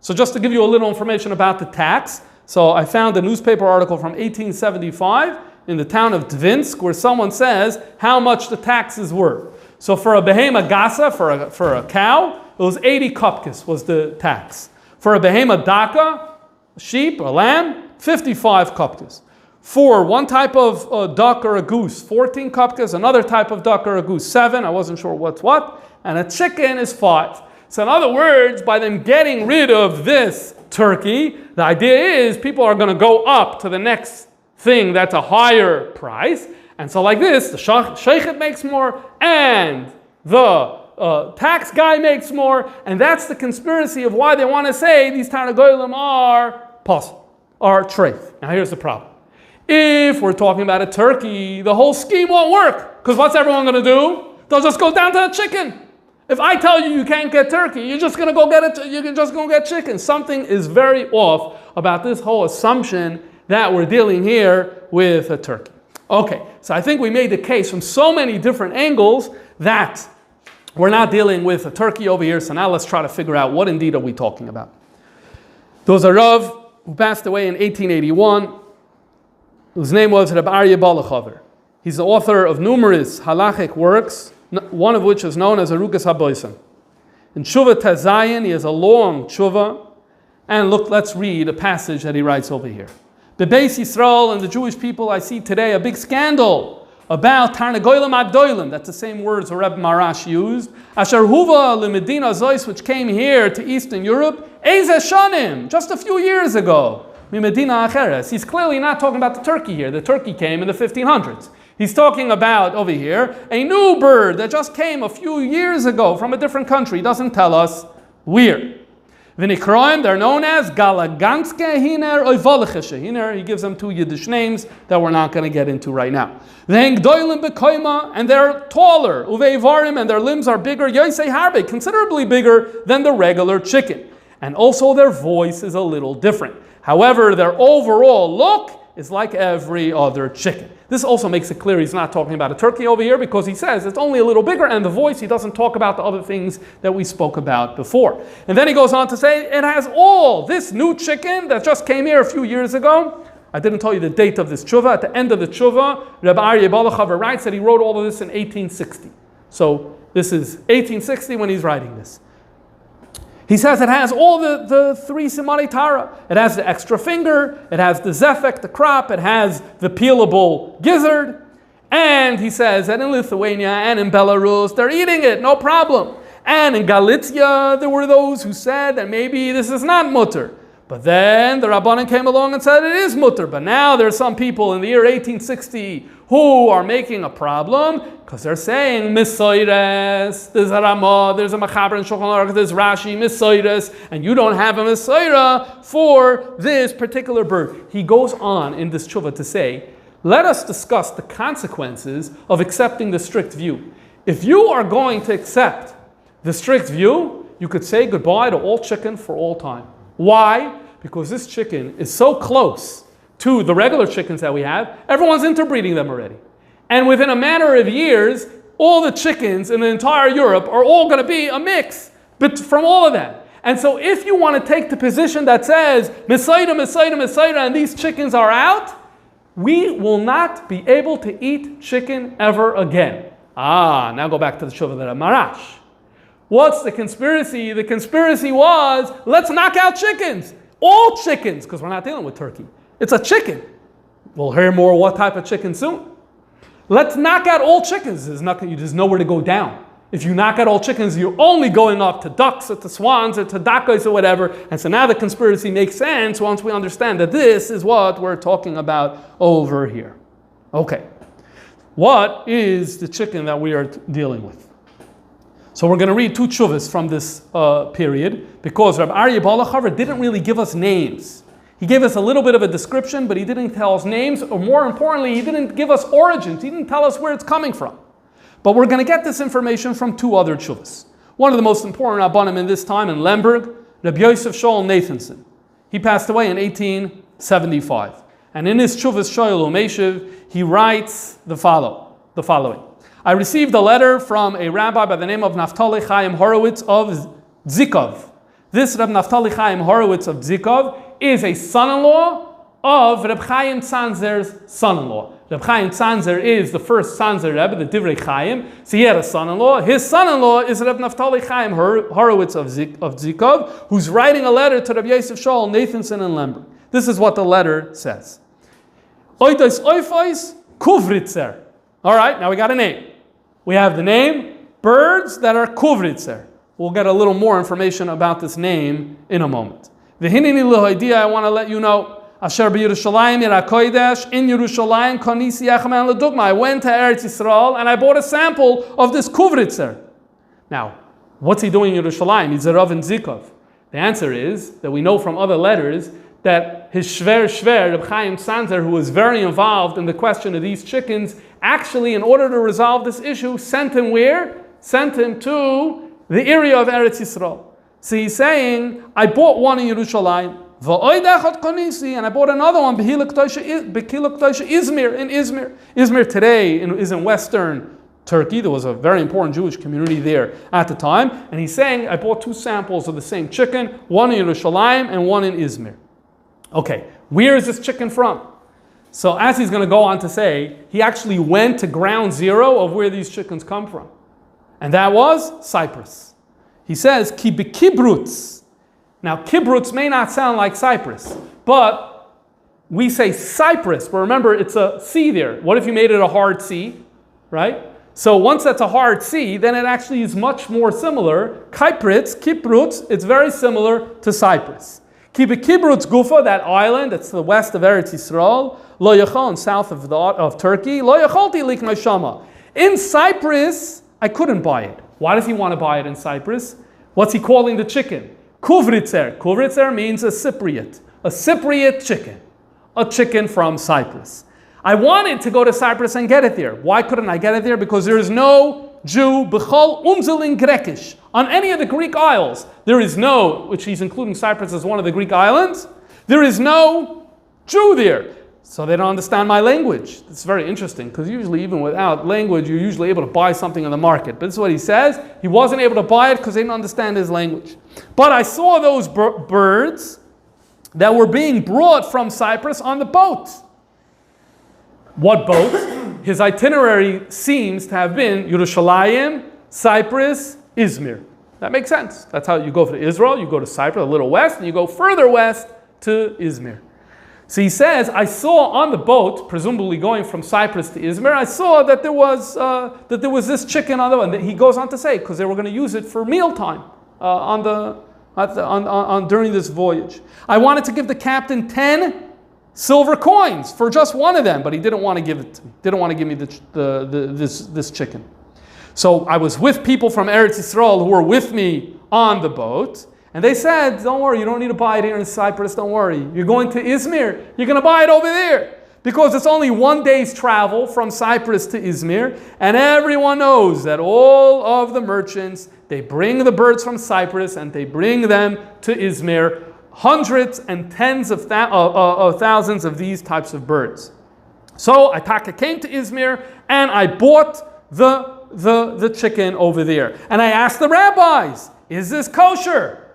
So just to give you a little information about the tax, so I found a newspaper article from 1875 in the town of Dvinsk where someone says how much the taxes were. So for a behema gasa, for a cow, it was 80 kopkes was the tax. For a behema daka, a sheep, a lamb, 55 kopkes. For one type of duck or a goose, 14 kopkes, another type of duck or a goose, 7, I wasn't sure what's what, and a chicken is 5. So in other words, by them getting rid of this turkey, the idea is people are going to go up to the next thing that's a higher price. And so like this, the shochet makes more and the tax guy makes more. And that's the conspiracy of why they want to say these Tarnagoyim are possible, are treif. Now here's the problem. If we're talking about a turkey, the whole scheme won't work. Because what's everyone going to do? They'll just go down to a chicken. If I tell you you can't get turkey, you're just going to go get it. You can just go get chicken. Something is very off about this whole assumption that we're dealing here with a turkey. Okay, so I think we made the case from so many different angles that we're not dealing with a turkey over here. So now let's try to figure out what indeed are we talking about. There was a Rav who passed away in 1881, whose name was Reb Aryeh Balachover. He's the author of numerous halachic works, one of which is known as Arukas HaBoisen. In Tshuva Tezayin, he has a long tshuva, and look, let's read a passage that he writes over here. Bebeis Yisrael and the Jewish people, I see today a big scandal about Tarnagoyim Hagdolim. That's the same words the Reb Marash used. Asher huva lemedina zois, which came here to Eastern Europe, Eze Shanim, just a few years ago. Mimedina Acheres. He's clearly not talking about the turkey here. The turkey came in the 1500s. He's talking about, over here, a new bird that just came a few years ago from a different country. He doesn't tell us where. V'nikroim, they're known as Galaganske Hiner Oivolichische Hiner. He gives them 2 Yiddish names that we're not going to get into right now. V'hengdoilim bekoima, and they're taller. Uveivarim, and their limbs are bigger. Yosei harbe, considerably bigger than the regular chicken. And also their voice is a little different. However, their overall look is like every other chicken. This also makes it clear he's not talking about a turkey over here, because he says it's only a little bigger, and the voice, he doesn't talk about the other things that we spoke about before. And then he goes on to say, it has all this new chicken that just came here a few years ago. I didn't tell you the date of this tshuva. At the end of the tshuva, Rabbi Aryeh Balachaver writes that he wrote all of this in 1860. So this is 1860 when he's writing this. He says it has all the three Simanei Tara. It has the extra finger, it has the zefek, the crop, it has the peelable gizzard. And he says that in Lithuania and in Belarus, they're eating it, no problem. And in Galicia, there were those who said that maybe this is not mutter. But then the Rabbanan came along and said it is mutter. But now there are some people in the year 1860 who are making a problem because they're saying Misoires, there's a Ramah, there's a Machaber in Shulchan Aruch, there's Rashi, Misoires, and you don't have a Misoira for this particular bird. He goes on in this tshuva to say, let us discuss the consequences of accepting the strict view. If you are going to accept the strict view, you could say goodbye to all chicken for all time. Why? Because this chicken is so close to the regular chickens that we have, everyone's interbreeding them already. And within a matter of years, all the chickens in the entire Europe are all going to be a mix from all of them. And so if you want to take the position that says, Mesaida, and these chickens are out, we will not be able to eat chicken ever again. Now go back to the Shuvah of Marash. What's the conspiracy? The conspiracy was, let's knock out chickens. All chickens, because we're not dealing with turkey. It's a chicken. We'll hear more what type of chicken soon. Let's knock out all chickens. There's nowhere to go down. If you knock out all chickens, you're only going up to ducks or to swans or to dakos or whatever. And so now the conspiracy makes sense once we understand that this is what we're talking about over here. Okay. What is the chicken that we are dealing with? So we're going to read two tshuvas from this period, because Rabbi Aryeh Balachaver didn't really give us names. He gave us a little bit of a description, but he didn't tell us names, or more importantly, he didn't give us origins. He didn't tell us where it's coming from. But we're going to get this information from two other tshuvas. One of the most important Rabbanim in this time in Lemberg, Rabbi Yosef Shaul Nathanson. He passed away in 1875. And in his tshuvas Shoyel Umeshiv, he writes the following. I received a letter from a rabbi by the name of Naftali Chaim Horowitz of Zikov. This Reb Naftali Chaim Horowitz of Zikov is a son-in-law of Reb Chaim Tzanzer's son-in-law. Reb Chaim Tzanzer is the first Tzanzer Rebbe, the Divrei Chaim. So he had a son-in-law. His son-in-law is Reb Naftali Chaim Horowitz of Zikov, who's writing a letter to Reb Yosef Shaul Nathanson in Lemberg. This is what the letter says. Oitos oifos kuvritzer. All right, now we got a name. We have the name, birds that are kuvritzer. We'll get a little more information about this name in a moment. V'hinini l'hoidia, I want to let you know, Asher b'Yerushalayim ira kodesh, in Yerushalayim konisi yachaman l'dugma. I went to Eretz Yisrael and I bought a sample of this kuvritzer. Now, what's he doing in Yerushalayim? He's a Rav in Zikov. The answer is that we know from other letters that his Shver, Reb Chaim Tzanzer, who was very involved in the question of these chickens, actually, in order to resolve this issue, sent him where? Sent him to the area of Eretz Yisrael. So he's saying, I bought one in Yerushalayim, and I bought another one, Izmir, in Izmir. Izmir today is in western Turkey. There was a very important Jewish community there at the time. And he's saying, I bought two samples of the same chicken, one in Yerushalayim and one in Izmir. Okay, where is this chicken from? So as he's going to go on to say, he actually went to ground zero of where these chickens come from. And that was Cyprus. He says, ki kibrutz. Now, kibrutz may not sound like Cyprus, but we say Cyprus. But remember, it's a C there. What if you made it a hard C, right? So once that's a hard C, then it actually is much more similar. Kibrutz, it's very similar to Cyprus. Kibrutz Gufa, that island, that's to the west of Eretz Yisrael, Lo Yachon, south of Turkey, Lo Yacholti Liknei Shama. In Cyprus, I couldn't buy it. Why does he want to buy it in Cyprus? What's he calling the chicken? Kuvritzer. Kuvritzer means a Cypriot chicken. A chicken from Cyprus. I wanted to go to Cyprus and get it there. Why couldn't I get it there? Because there is no Jew, Bechol Umzelin Grekish, on any of the Greek isles. There is no, which he's including Cyprus as one of the Greek islands, there is no Jew there. So they don't understand my language. It's very interesting because usually even without language, you're usually able to buy something in the market. But this is what he says. He wasn't able to buy it because they didn't understand his language. But I saw those birds that were being brought from Cyprus on the boat. What boat? His itinerary seems to have been Yerushalayim, Cyprus, Izmir. That makes sense. That's how you go to Israel, you go to Cyprus, a little west, and you go further west to Izmir. So he says, I saw on the boat, presumably going from Cyprus to Izmir, I saw that there was this chicken on the boat. And he goes on to say, because they were going to use it for mealtime during this voyage. I wanted to give the captain 10 silver coins for just one of them, but he didn't want to give it to me. Didn't want to give me this chicken. So I was with people from Eretz Yisrael who were with me on the boat. And they said, don't worry, you don't need to buy it here in Cyprus, don't worry. You're going to Izmir, you're going to buy it over there. Because it's only 1 day's travel from Cyprus to Izmir. And everyone knows that all of the merchants, they bring the birds from Cyprus and they bring them to Izmir. Hundreds and tens of thousands of these types of birds. So I came to Izmir and I bought the chicken over there. And I asked the rabbis, is this kosher?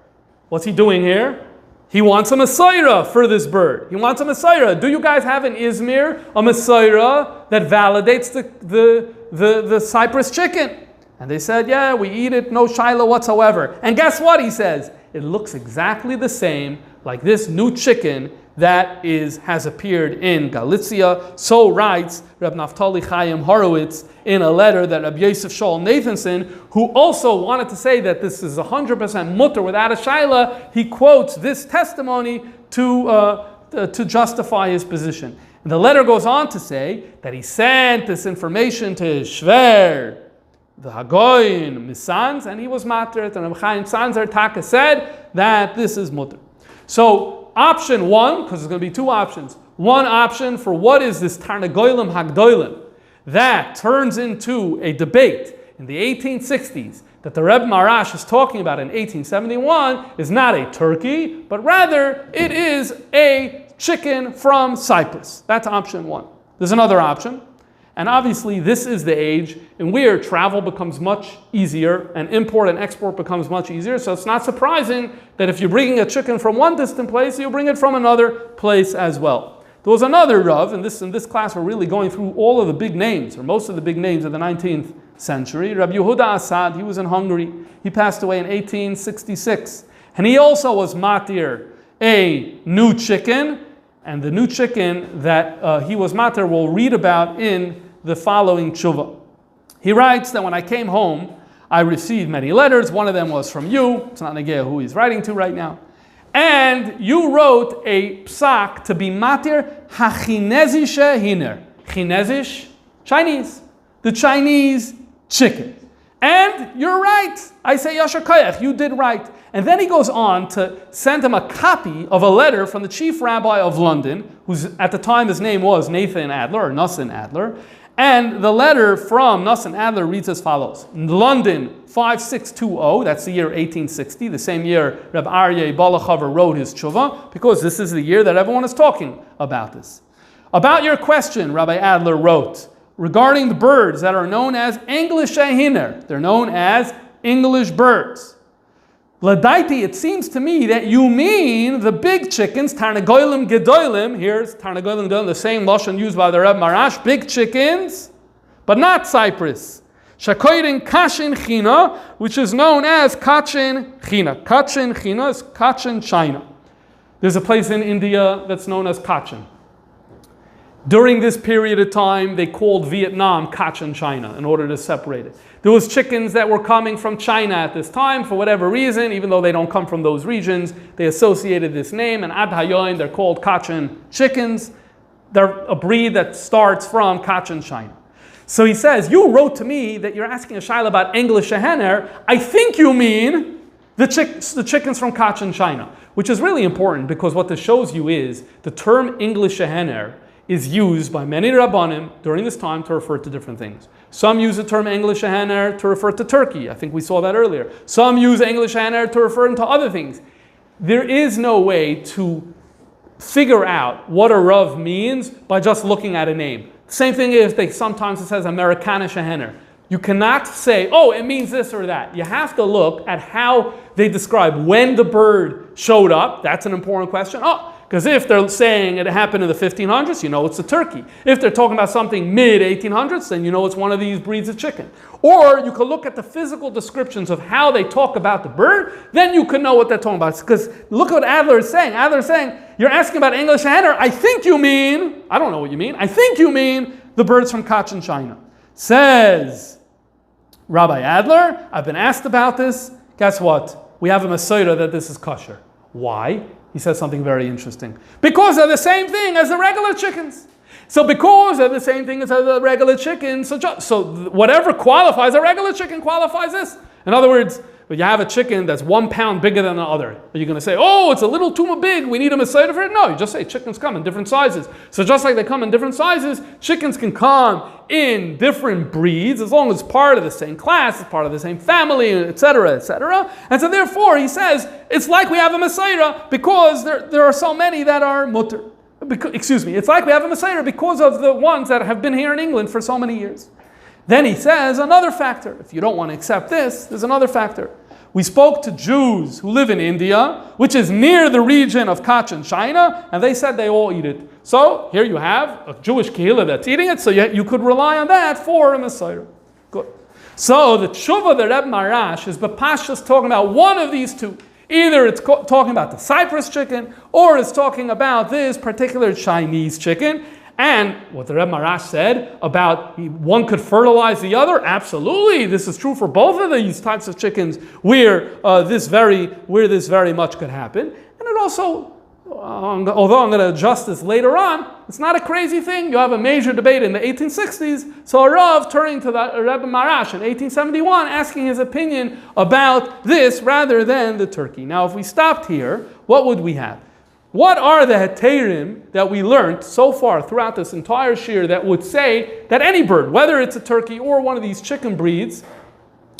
What's he doing here? He wants a Messiah for this bird. He wants a Messiah. Do you guys have in Izmir a Messiah that validates the Cyprus chicken? And they said, yeah, we eat it, no shaila whatsoever. And guess what he says? It looks exactly the same like this new chicken that has appeared in Galicia. So writes Reb Naftali Chaim Horowitz in a letter that Reb Yosef Shaul Nathanson, who also wanted to say that this is 100% mutter without a shaila, he quotes this testimony to justify his position. And the letter goes on to say that he sent this information to Shver, the Hagoyin, Misans, and he was matert, and Reb Chaim Sanzer Taka said that this is mutter. So option one, because there's going to be two options. One option for what is this Tarnagoylim Hagdoylim that turns into a debate in the 1860s that the Rebbe Marash is talking about in 1871 is not a turkey, but rather it is a chicken from Cyprus. That's option one. There's another option. And obviously this is the age in where travel becomes much easier and import and export becomes much easier. So it's not surprising that if you're bringing a chicken from one distant place, you'll bring it from another place as well. There was another Rav, and in this class we're really going through all of the big names, or most of the big names of the 19th century. Rabbi Yehuda Assad, he was in Hungary. He passed away in 1866. And he also was matir a new chicken, and the new chicken that he was matir we'll read about in the following tshuva. He writes that when I came home, I received many letters. One of them was from you. It's not Negea who he's writing to right now. And you wrote a psak to be matir hachinezishe hiner. Chinezish, Chinese. The Chinese chicken. And you're right. I say Yashar Koyach, you did right. And then he goes on to send him a copy of a letter from the chief rabbi of London, whose at the time his name was Nathan Adler, or Nassim Adler. And the letter from Nassim Adler reads as follows. London 5620, that's the year 1860, the same year Reb Aryeh Balachaver wrote his tshuva, because this is the year that everyone is talking about this. About your question, Rabbi Adler wrote, regarding the birds that are known as English hiner, they're known as English birds. Ladaiti, it seems to me that you mean the big chickens, Tarnagoylim Gedoylim, here's Tarnagoylim Gedoylim, the same lashon used by the Reb Marash, big chickens, but not Cyprus. Shakoirin Kashin China, which is known as Kachin China. Kachin China is Kachin China. There's a place in India that's known as Kachin. During this period of time, they called Vietnam Kachin China in order to separate it. There was chickens that were coming from China at this time for whatever reason, even though they don't come from those regions. They associated this name, and Ad Hayoin, they're called Kachin chickens. They're a breed that starts from Kachin China. So he says, you wrote to me that you're asking a shaila about English shehener. I think you mean the chickens from Kachin China, which is really important because what this shows you is the term English shehener is used by many Rabbanim during this time to refer to different things. Some use the term English shehener to refer to Turkey. I think we saw that earlier. Some use English shehener to refer to other things. There is no way to figure out what a Rav means by just looking at a name. Same thing if sometimes it says Amerikanische Henner. You cannot say, oh, it means this or that. You have to look at how they describe when the bird showed up. That's an important question. Oh, because if they're saying it happened in the 1500s, you know it's a turkey. If they're talking about something mid-1800s, then you know it's one of these breeds of chicken. Or you can look at the physical descriptions of how they talk about the bird, then you can know what they're talking about. Because look at what Adler is saying. Adler is saying, you're asking about English Henner. I think you mean, I don't know what you mean, I think you mean the birds from Cochin China. Says Rabbi Adler, I've been asked about this. Guess what? We have a Masorah that this is kosher. Why? He says something very interesting. Because they're the same thing as the regular chickens. So because they're the same thing as the regular chickens, so whatever qualifies a regular chicken qualifies this. In other words, when you have a chicken that's 1 pound bigger than the other, are you going to say, oh, it's a little too big, we need a Masorah for it? No, you just say chickens come in different sizes. So just like they come in different sizes, chickens can come in different breeds as long as it's part of the same class, it's part of the same family, etc., etc. And so therefore, he says, it's like we have a Masorah because there are so many that are mutter. It's like we have a Masorah because of the ones that have been here in England for so many years. Then he says another factor. If you don't want to accept this, there's another factor. We spoke to Jews who live in India, which is near the region of Cochin China, and they said they all eat it. So here you have a Jewish kehillah that's eating it, so you could rely on that for a Masorah. Good. So the tshuva, the Reb Marash, is Bapashas talking about one of these two. Either it's talking about the Cyprus chicken, or it's talking about this particular Chinese chicken. And what the Reb Marash said about one could fertilize the other, absolutely. This is true for both of these types of chickens where this very much could happen. And it also, although I'm going to adjust this later on, it's not a crazy thing. You have a major debate in the 1860s. So a Rav turning to the Reb Marash in 1871, asking his opinion about this rather than the turkey. Now, if we stopped here, what would we have? What are the heterim that we learned so far throughout this entire shir that would say that any bird, whether it's a turkey or one of these chicken breeds,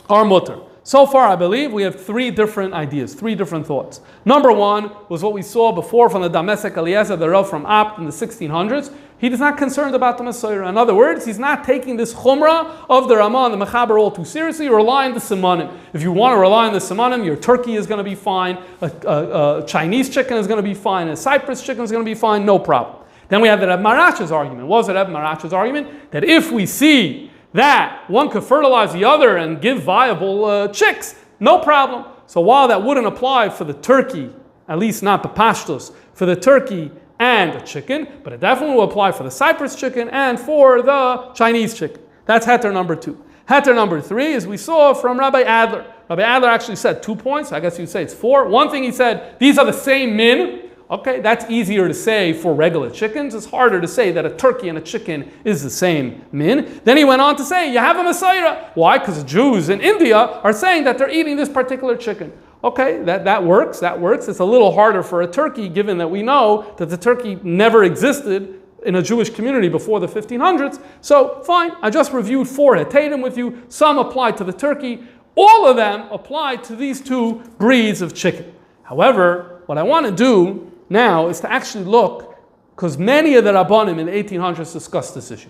are mutter? So far, I believe we have 3 different ideas, 3 different thoughts. Number 1 was what we saw before from the Damesek Eliezer, the Rav from Apt in the 1600s. He is not concerned about the Masorah. In other words, he's not taking this chumrah of the Ramah and the Mechaber all too seriously, relying on the simanim. If you want to rely on the simanim, your turkey is going to be fine, a Chinese chicken is going to be fine, a Cyprus chicken is going to be fine, no problem. Then we have the Reb Marash's argument. What was the Reb Marash's argument? That if we see that one could fertilize the other and give viable chicks, no problem. So while that wouldn't apply for the turkey, at least not the pashtos, for the turkey and the chicken, but it definitely will apply for the Cyprus chicken and for the Chinese chicken. That's heter number 2. Heter number 3 is we saw from Rabbi Adler. Rabbi Adler actually said 2 points. I guess you'd say it's 4. One thing he said, these are the same min. Okay, that's easier to say for regular chickens. It's harder to say that a turkey and a chicken is the same min. Then he went on to say, you have a Masorah. Why? Because Jews in India are saying that they're eating this particular chicken. Okay, that works. It's a little harder for a turkey, given that we know that the turkey never existed in a Jewish community before the 1500s. So fine, I just reviewed 4 heterim with you. Some apply to the turkey. All of them apply to these 2 breeds of chicken. However, what I want to do now is to actually look, because many of the Rabbanim in the 1800s discussed this issue.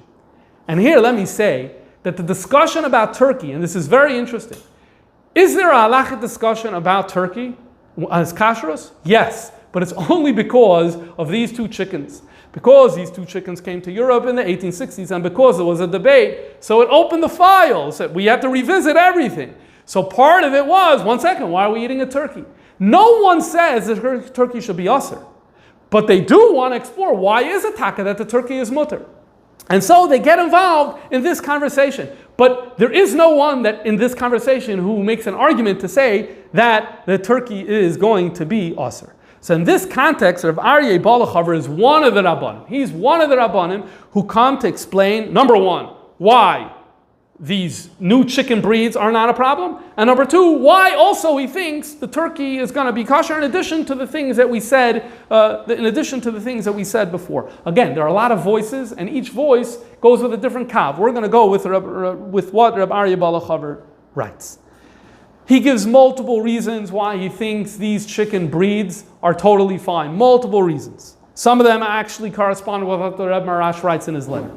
And here let me say that the discussion about turkey, and this is very interesting, is there a halachic discussion about turkey as kashrus? Yes, but it's only because of these 2 chickens. Because these 2 chickens came to Europe in the 1860s and because there was a debate, so it opened the files. We had to revisit everything. So part of it was, 1 second, why are we eating a turkey? No one says that turkey should be asur, but they do want to explore why is it taka that the turkey is mutter. And so they get involved in this conversation. But there is no one that in this conversation who makes an argument to say that the turkey is going to be asur. So in this context, Rav Aryeh Balachaver is one of the Rabbanim. He's one of the Rabbanim who come to explain, number 1, why these new chicken breeds are not a problem, and number 2, why also he thinks the turkey is going to be kosher in addition to the things that we said. Before. Again, there are a lot of voices, and each voice goes with a different kav. We're going to go with what Reb Aryeh Balachaver writes. He gives multiple reasons why he thinks these chicken breeds are totally fine. Multiple reasons. Some of them actually correspond with what the Reb Marash writes in his letter,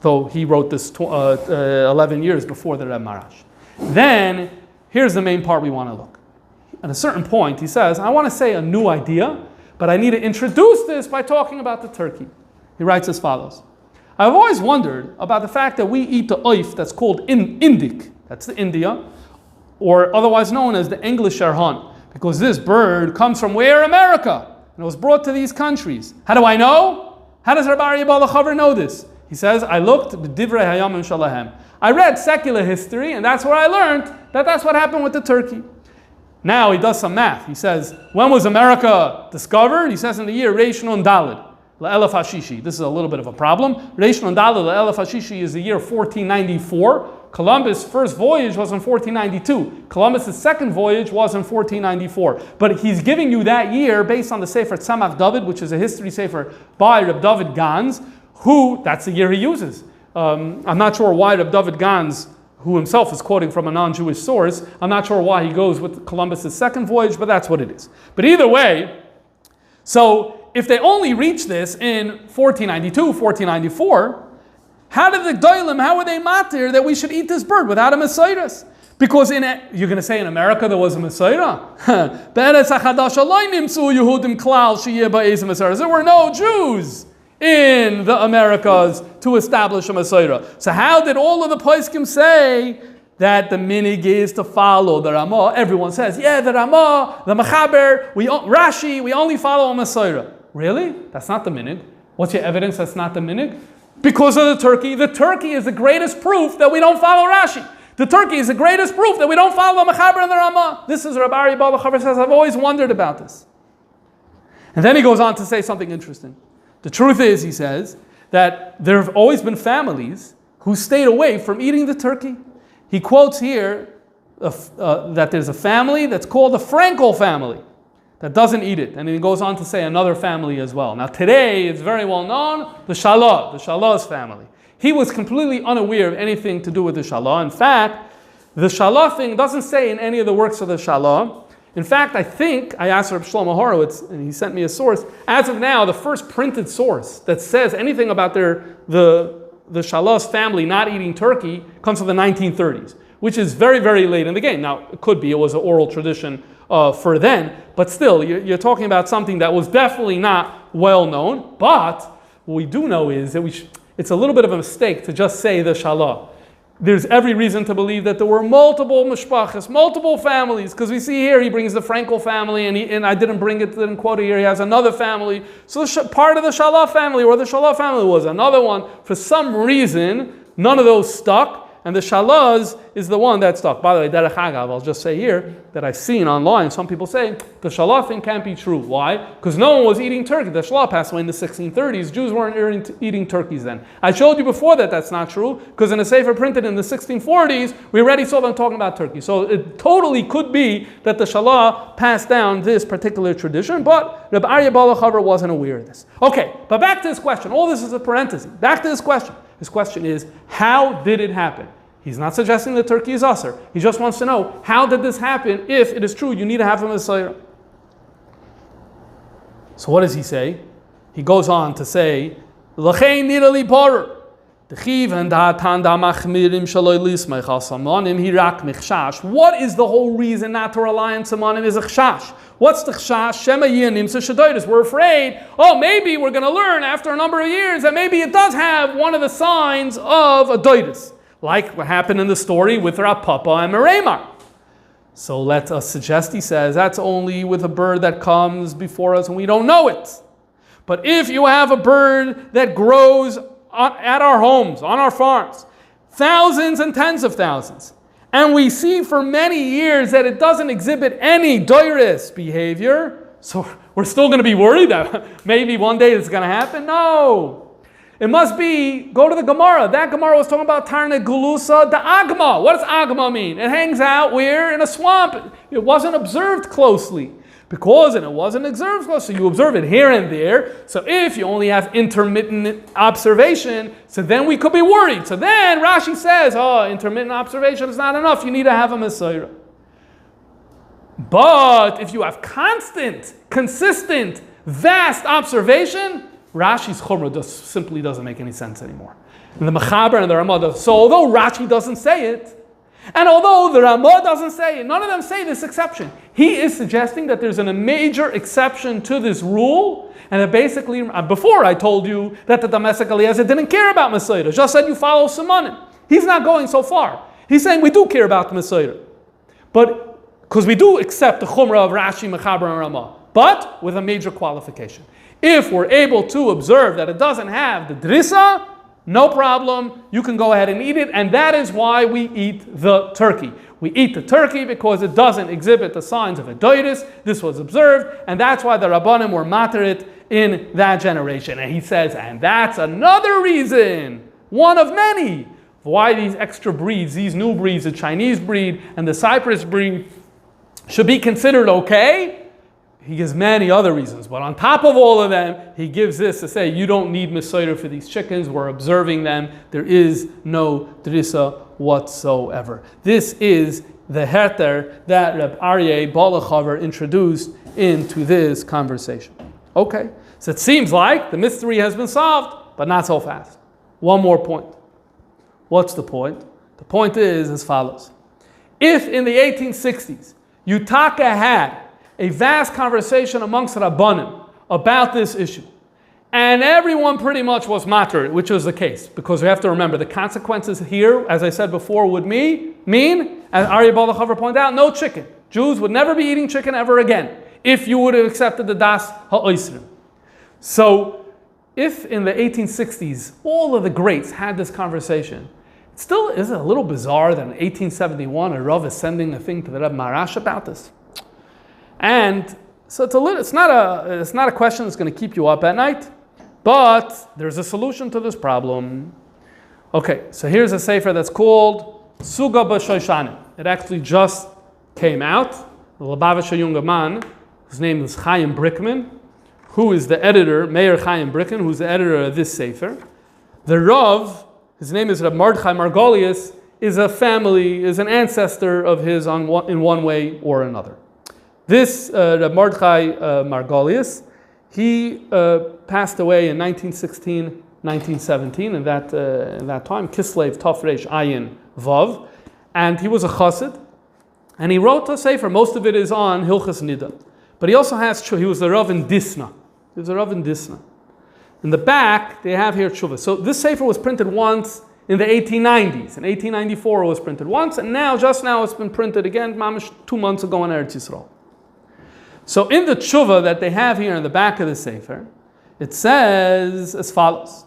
though he wrote this 11 years before the Reb Marash. Then, here's the main part we want to look. At a certain point, he says, I want to say a new idea, but I need to introduce this by talking about the turkey. He writes as follows. I've always wondered about the fact that we eat the oif that's called Indic, that's the India, or otherwise known as the English Sherhan, because this bird comes from where? America. And it was brought to these countries. How do I know? How does Rabbi Aryeh Baal HaChaver know this? He says, I looked, b'divrei hayamim shalahem. I read secular history, and that's where I learned that that's what happened with the turkey. Now he does some math. He says, when was America discovered? He says in the year Reish Nun Daled, La'elef HaShishi. This is a little bit of a problem. Reish Nun Daled, La'elef HaShishi is the year 1494. Columbus' first voyage was in 1492. Columbus' second voyage was in 1494. But he's giving you that year based on the Sefer Tzemach David, which is a history sefer by Reb David Gans, who, that's the year he uses. I'm not sure why Reb David Gans, who himself is quoting from a non-Jewish source, I'm not sure why he goes with Columbus' second voyage, but that's what it is. But either way, so if they only reached this in 1492, 1494, how did the Gdolim, how were they matir that we should eat this bird without a Messiah? Because you're going to say in America there was a Messiah? There were no Jews in the Americas to establish a Messiah. So how did all of the poskim say that the minig is to follow the Ramah? Everyone says, yeah, the Ramah, the Mechaber, Rashi, we only follow a Messiah. Really? That's not the minig. What's your evidence that's not the minig? Because of the turkey. The turkey is the greatest proof that we don't follow Rashi. The turkey is the greatest proof that we don't follow the Mechaber and the Ramah. This is Rabbi Aryeh Baal HaChaver says, I've always wondered about this. And then he goes on to say something interesting. The truth is, he says, that there have always been families who stayed away from eating the turkey. He quotes here that there's a family that's called the Frankel family that doesn't eat it. And he goes on to say another family as well. Now today, it's very well known, the Shalah's family. He was completely unaware of anything to do with the Shalah. In fact, the Shalah thing doesn't say in any of the works of the Shalah. In fact, I think, I asked Reb Shlomo Horowitz, and he sent me a source. As of now, the first printed source that says anything about the Shalah's family not eating turkey comes from the 1930s, which is very, very late in the game. Now, it could be, it was an oral tradition for then, but still, you're talking about something that was definitely not well known. But what we do know is that it's a little bit of a mistake to just say the Shalah. There's every reason to believe that there were multiple mishpachas, multiple families, because we see here he brings the Frankel family, and I didn't quote it here, he has another family. So part of the Shalah family, or the Shalah family was another one. For some reason, none of those stuck, and the Shalah's is the one that stuck. By the way, Derech Agav, I'll just say here, that I've seen online, some people say the Shalah thing can't be true. Why? Because no one was eating turkey. The Shalah passed away in the 1630s. Jews weren't eating turkeys then. I showed you before that that's not true, because in a sefer printed in the 1640s, we already saw them talking about turkey. So it totally could be that the Shalah passed down this particular tradition, but Rabbi Aryeh Baal HaChaver wasn't aware of this. Okay, but back to this question. All this is a parenthesis. Back to this question. His question is, how did it happen? He's not suggesting that turkey is usher. He just wants to know, how did this happen? If it is true, you need to have a Messiah. So what does he say? He goes on to say, L'chein nira li borer. D'chiv da'atan da'machmirim shaloi lismech al samanim hirak michshash. What is the whole reason not to rely on samanim is a chshash? What's the chshash? Shema yinim seshadaitis. We're afraid, maybe we're going to learn after a number of years that maybe it does have one of the signs of a doitis, like what happened in the story with Rav Papa and Meremar. So let us suggest, he says, that's only with a bird that comes before us and we don't know it. But if you have a bird that grows at our homes, on our farms, thousands and tens of thousands, and we see for many years that it doesn't exhibit any doiris behavior, so we're still going to be worried that maybe one day it's going to happen? No. It must be, go to the Gemara. That Gemara was talking about Tarna Gulusa, the Agma. What does Agma mean? It hangs out where? In a swamp. It wasn't observed closely. Because it wasn't observed closely, so you observe it here and there. So if you only have intermittent observation, so then we could be worried. So then Rashi says, intermittent observation is not enough. You need to have a Messiah. But if you have constant, consistent vast observation, Rashi's Chumrah simply doesn't make any sense anymore. And the Mechaber and the Ramah, so although Rashi doesn't say it, and although the Ramah doesn't say it, none of them say this exception. He is suggesting that there's a major exception to this rule, and that basically, before I told you that the domestic Eliezer didn't care about Mesorah, just said you follow Simanim. He's not going so far. He's saying we do care about the Mesorah. But, because we do accept the Chumrah of Rashi, Mechaber, and Ramah, but with a major qualification. If we're able to observe that it doesn't have the Drissa, no problem, you can go ahead and eat it, and that is why we eat the turkey. We eat the turkey because it doesn't exhibit the signs of a doitis. This was observed, and that's why the Rabbanim were materit in that generation. And he says, and that's another reason, one of many, why these extra breeds, these new breeds, the Chinese breed and the Cyprus breed, should be considered okay. He gives many other reasons, but on top of all of them, he gives this to say, you don't need Mesorah for these chickens, we're observing them, there is no Drissa whatsoever. This is the heter that Reb Aryeh Balachaver introduced into this conversation. Okay, so it seems like the mystery has been solved, but not so fast. One more point. What's the point? The point is as follows. If in the 1860s, Yutaka had a vast conversation amongst Rabbanim about this issue, and everyone pretty much was matter, which was the case, because we have to remember the consequences here, as I said before, would mean, as Aryeh Balachaver pointed out, no chicken. Jews would never be eating chicken ever again, if you would have accepted the Das HaOisrim. So, if in the 1860s, all of the greats had this conversation, it still is a little bizarre that in 1871 a Rav is sending a thing to the Reb Marash about this. And so it's not a question that's going to keep you up at night, but there's a solution to this problem. Okay, so here's a sefer that's called Suga B'Shoshanim. It actually just came out. The Lubavitcher Junger man, whose name is Chaim Brickman, who is the editor, Meir Chaim Brickman, who's the editor of this sefer. The Rav, his name is Reb Mordechai Margolius, is an ancestor of his in one way or another. This Reb Mordechai Margolius, he passed away in 1916, 1917, in that time, Kislev Tov Reish Ayin Vav, and he was a chassid, and he wrote a sefer. Most of it is on Hilchas Nida, but he also he was a Rav in Disna. He was a Rav in Disna. In the back, they have here Tshuva. So this sefer was printed once in the 1890s. In 1894 it was printed once, and just now it's been printed again, mamish 2 months ago in Eretz Yisrael. So in the tshuva that they have here in the back of the sefer, it says as follows.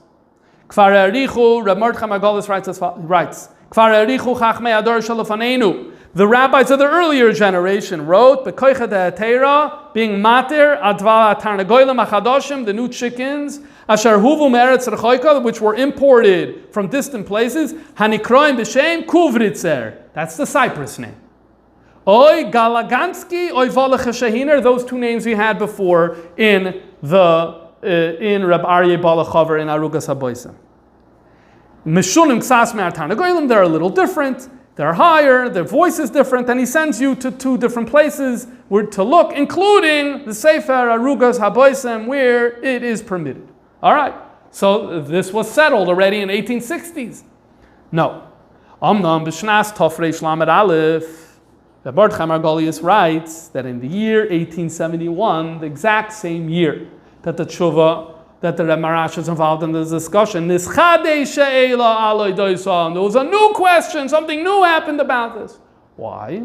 Kfar Erichu, Reb Mordechai Margolius writes, Kfar Erichu chachmei ador shalafanenu. The rabbis of the earlier generation wrote, Bekoicha de Teira, being matir, advala tarnagoyim achadoshim, the new chickens, asher huvu meretz rechoika, which were imported from distant places, hanikroim b'shem kuvritzer. That's the Cyprus name. Oy Galagansky, Oy Volach Shahiner, those two names we had before in Reb Aryeh Balachaver in Arugas HaBoisem. Meshulim Ksas Me'ar Tarnagoyim, they're a little different, they're higher, their voice is different, and he sends you to 2 different places where to look, including the Sefer Arugas HaBoisem, where it is permitted. All right, so this was settled already in 1860s. No. Amnam B'Shnas Tov Reish Lamed Aleph. The Mordechai Margolius writes that in the year 1871, the exact same year that the tshuva, that the Reb Marash is involved in this discussion, there was a new question, something new happened about this. Why?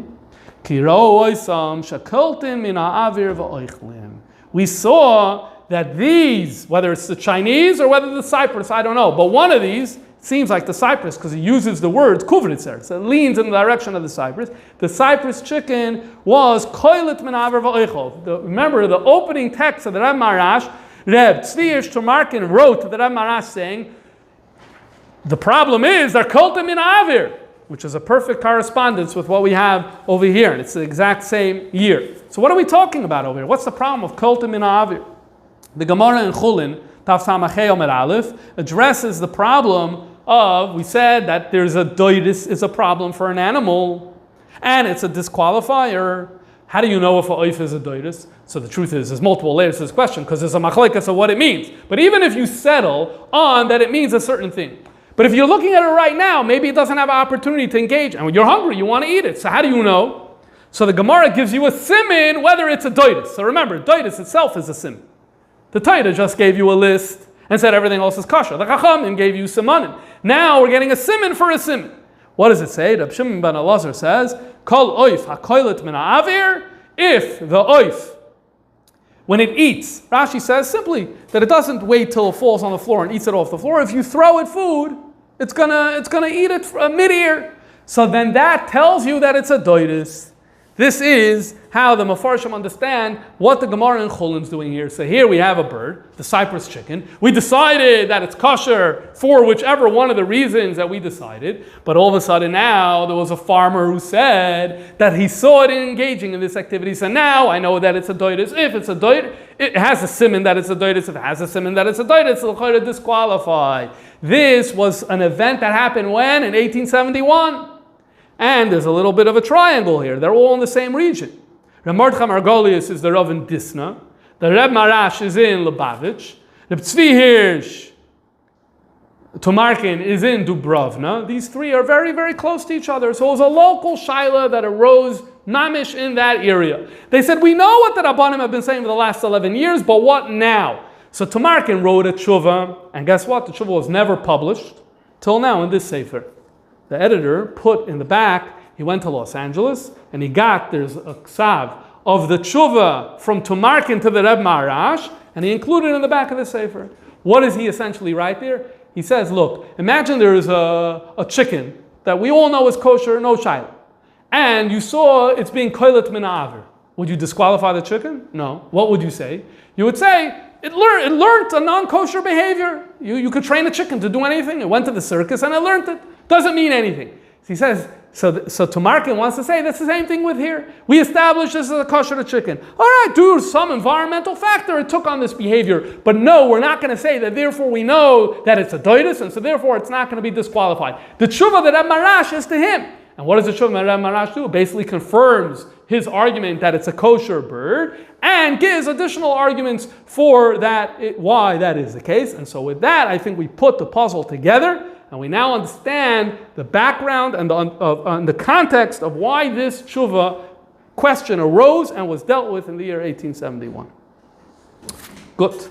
We saw that these, whether it's the Chinese or whether the Cyprus, I don't know, but one of these, seems like the Cyprus, because he uses the word kuvritzer, so it leans in the direction of the Cyprus. The Cyprus chicken was koilet min aver v'oichol. Remember, the opening text of the Reb Marash, Reb Tzvi Shtomarkin wrote to the Reb Marash saying, the problem is they're koilet min aver, which is a perfect correspondence with what we have over here, and it's the exact same year. So what are we talking about over here? What's the problem of koilet min aver? The Gemara in Chulin, Tav Samachei Omer Aleph, addresses the problem of, we said that there's a doitis is a problem for an animal, and it's a disqualifier. How do you know if a oif is a doiris? So the truth is, there's multiple layers to this question because there's a machlekes of what it means. But even if you settle on that it means a certain thing, but if you're looking at it right now, maybe it doesn't have an opportunity to engage, and when you're hungry, you want to eat it. So how do you know? So the Gemara gives you a simin whether it's a doiris. So remember, doiris itself is a simin. The Torah just gave you a list and said everything else is kosher. The Chachamim gave you simanim. Now we're getting a simin for a simin. What does it say? Reb Shimon ben Elazar says, Kol oif hakoilet min ha'avir, if the oif, when it eats, Rashi says simply that it doesn't wait till it falls on the floor and eats it off the floor. If you throw it food, it's gonna eat it mid-ear. So then that tells you that it's a doiris. This is how the Mefarshim understand what the Gemara in Chulin is doing here. So here we have a bird, the cypress chicken. We decided that it's kosher for whichever one of the reasons that we decided. But all of a sudden now there was a farmer who said that he saw it engaging in this activity. So now I know that it's a doiris. If it's a doiris, it has a siman that it's a doiris. If it has a siman that it's a doiris, it'll disqualify. This was an event that happened when? In 1871. And there's a little bit of a triangle here. They're all in the same region. Reb Mordechai Margolius is the Rav in Disna. The Reb Marash is in Lubavitch. Reb Tzvi Hirsch, Tomarkin, is in Dubrovna. These three are very, very close to each other. So it was a local shaila that arose mamish in that area. They said, we know what the Rabbanim have been saying for the last 11 years, but what now? So Tomarkin wrote a tshuva, and guess what? The tshuva was never published till now in this sefer. The editor put in the back, he went to Los Angeles, and there's a ksav of the tshuva from Tomarkin to the Reb Marash, and he included it in the back of the sefer. What does he essentially write there? He says, look, imagine there's a chicken that we all know is kosher, no shayla, and you saw it's being koilet min ha'avir. Would you disqualify the chicken? No. What would you say? You would say, it learned a non-kosher behavior. You could train a chicken to do anything. It went to the circus and it learned it. Doesn't mean anything. He says, so Tomarkin wants to say that's the same thing with here. We established this as a kosher chicken. All right, dude, some environmental factor it took on this behavior. But no, we're not going to say that therefore we know that it's a doiris, and so therefore it's not going to be disqualified. The tshuva that Reb Marash is to him. And what does the tshuva that Reb Marash do? It basically confirms his argument that it's a kosher bird and gives additional arguments for why that is the case. And so with that, I think we put the puzzle together. And we now understand the background and the context of why this tshuva question arose and was dealt with in the year 1871. Good.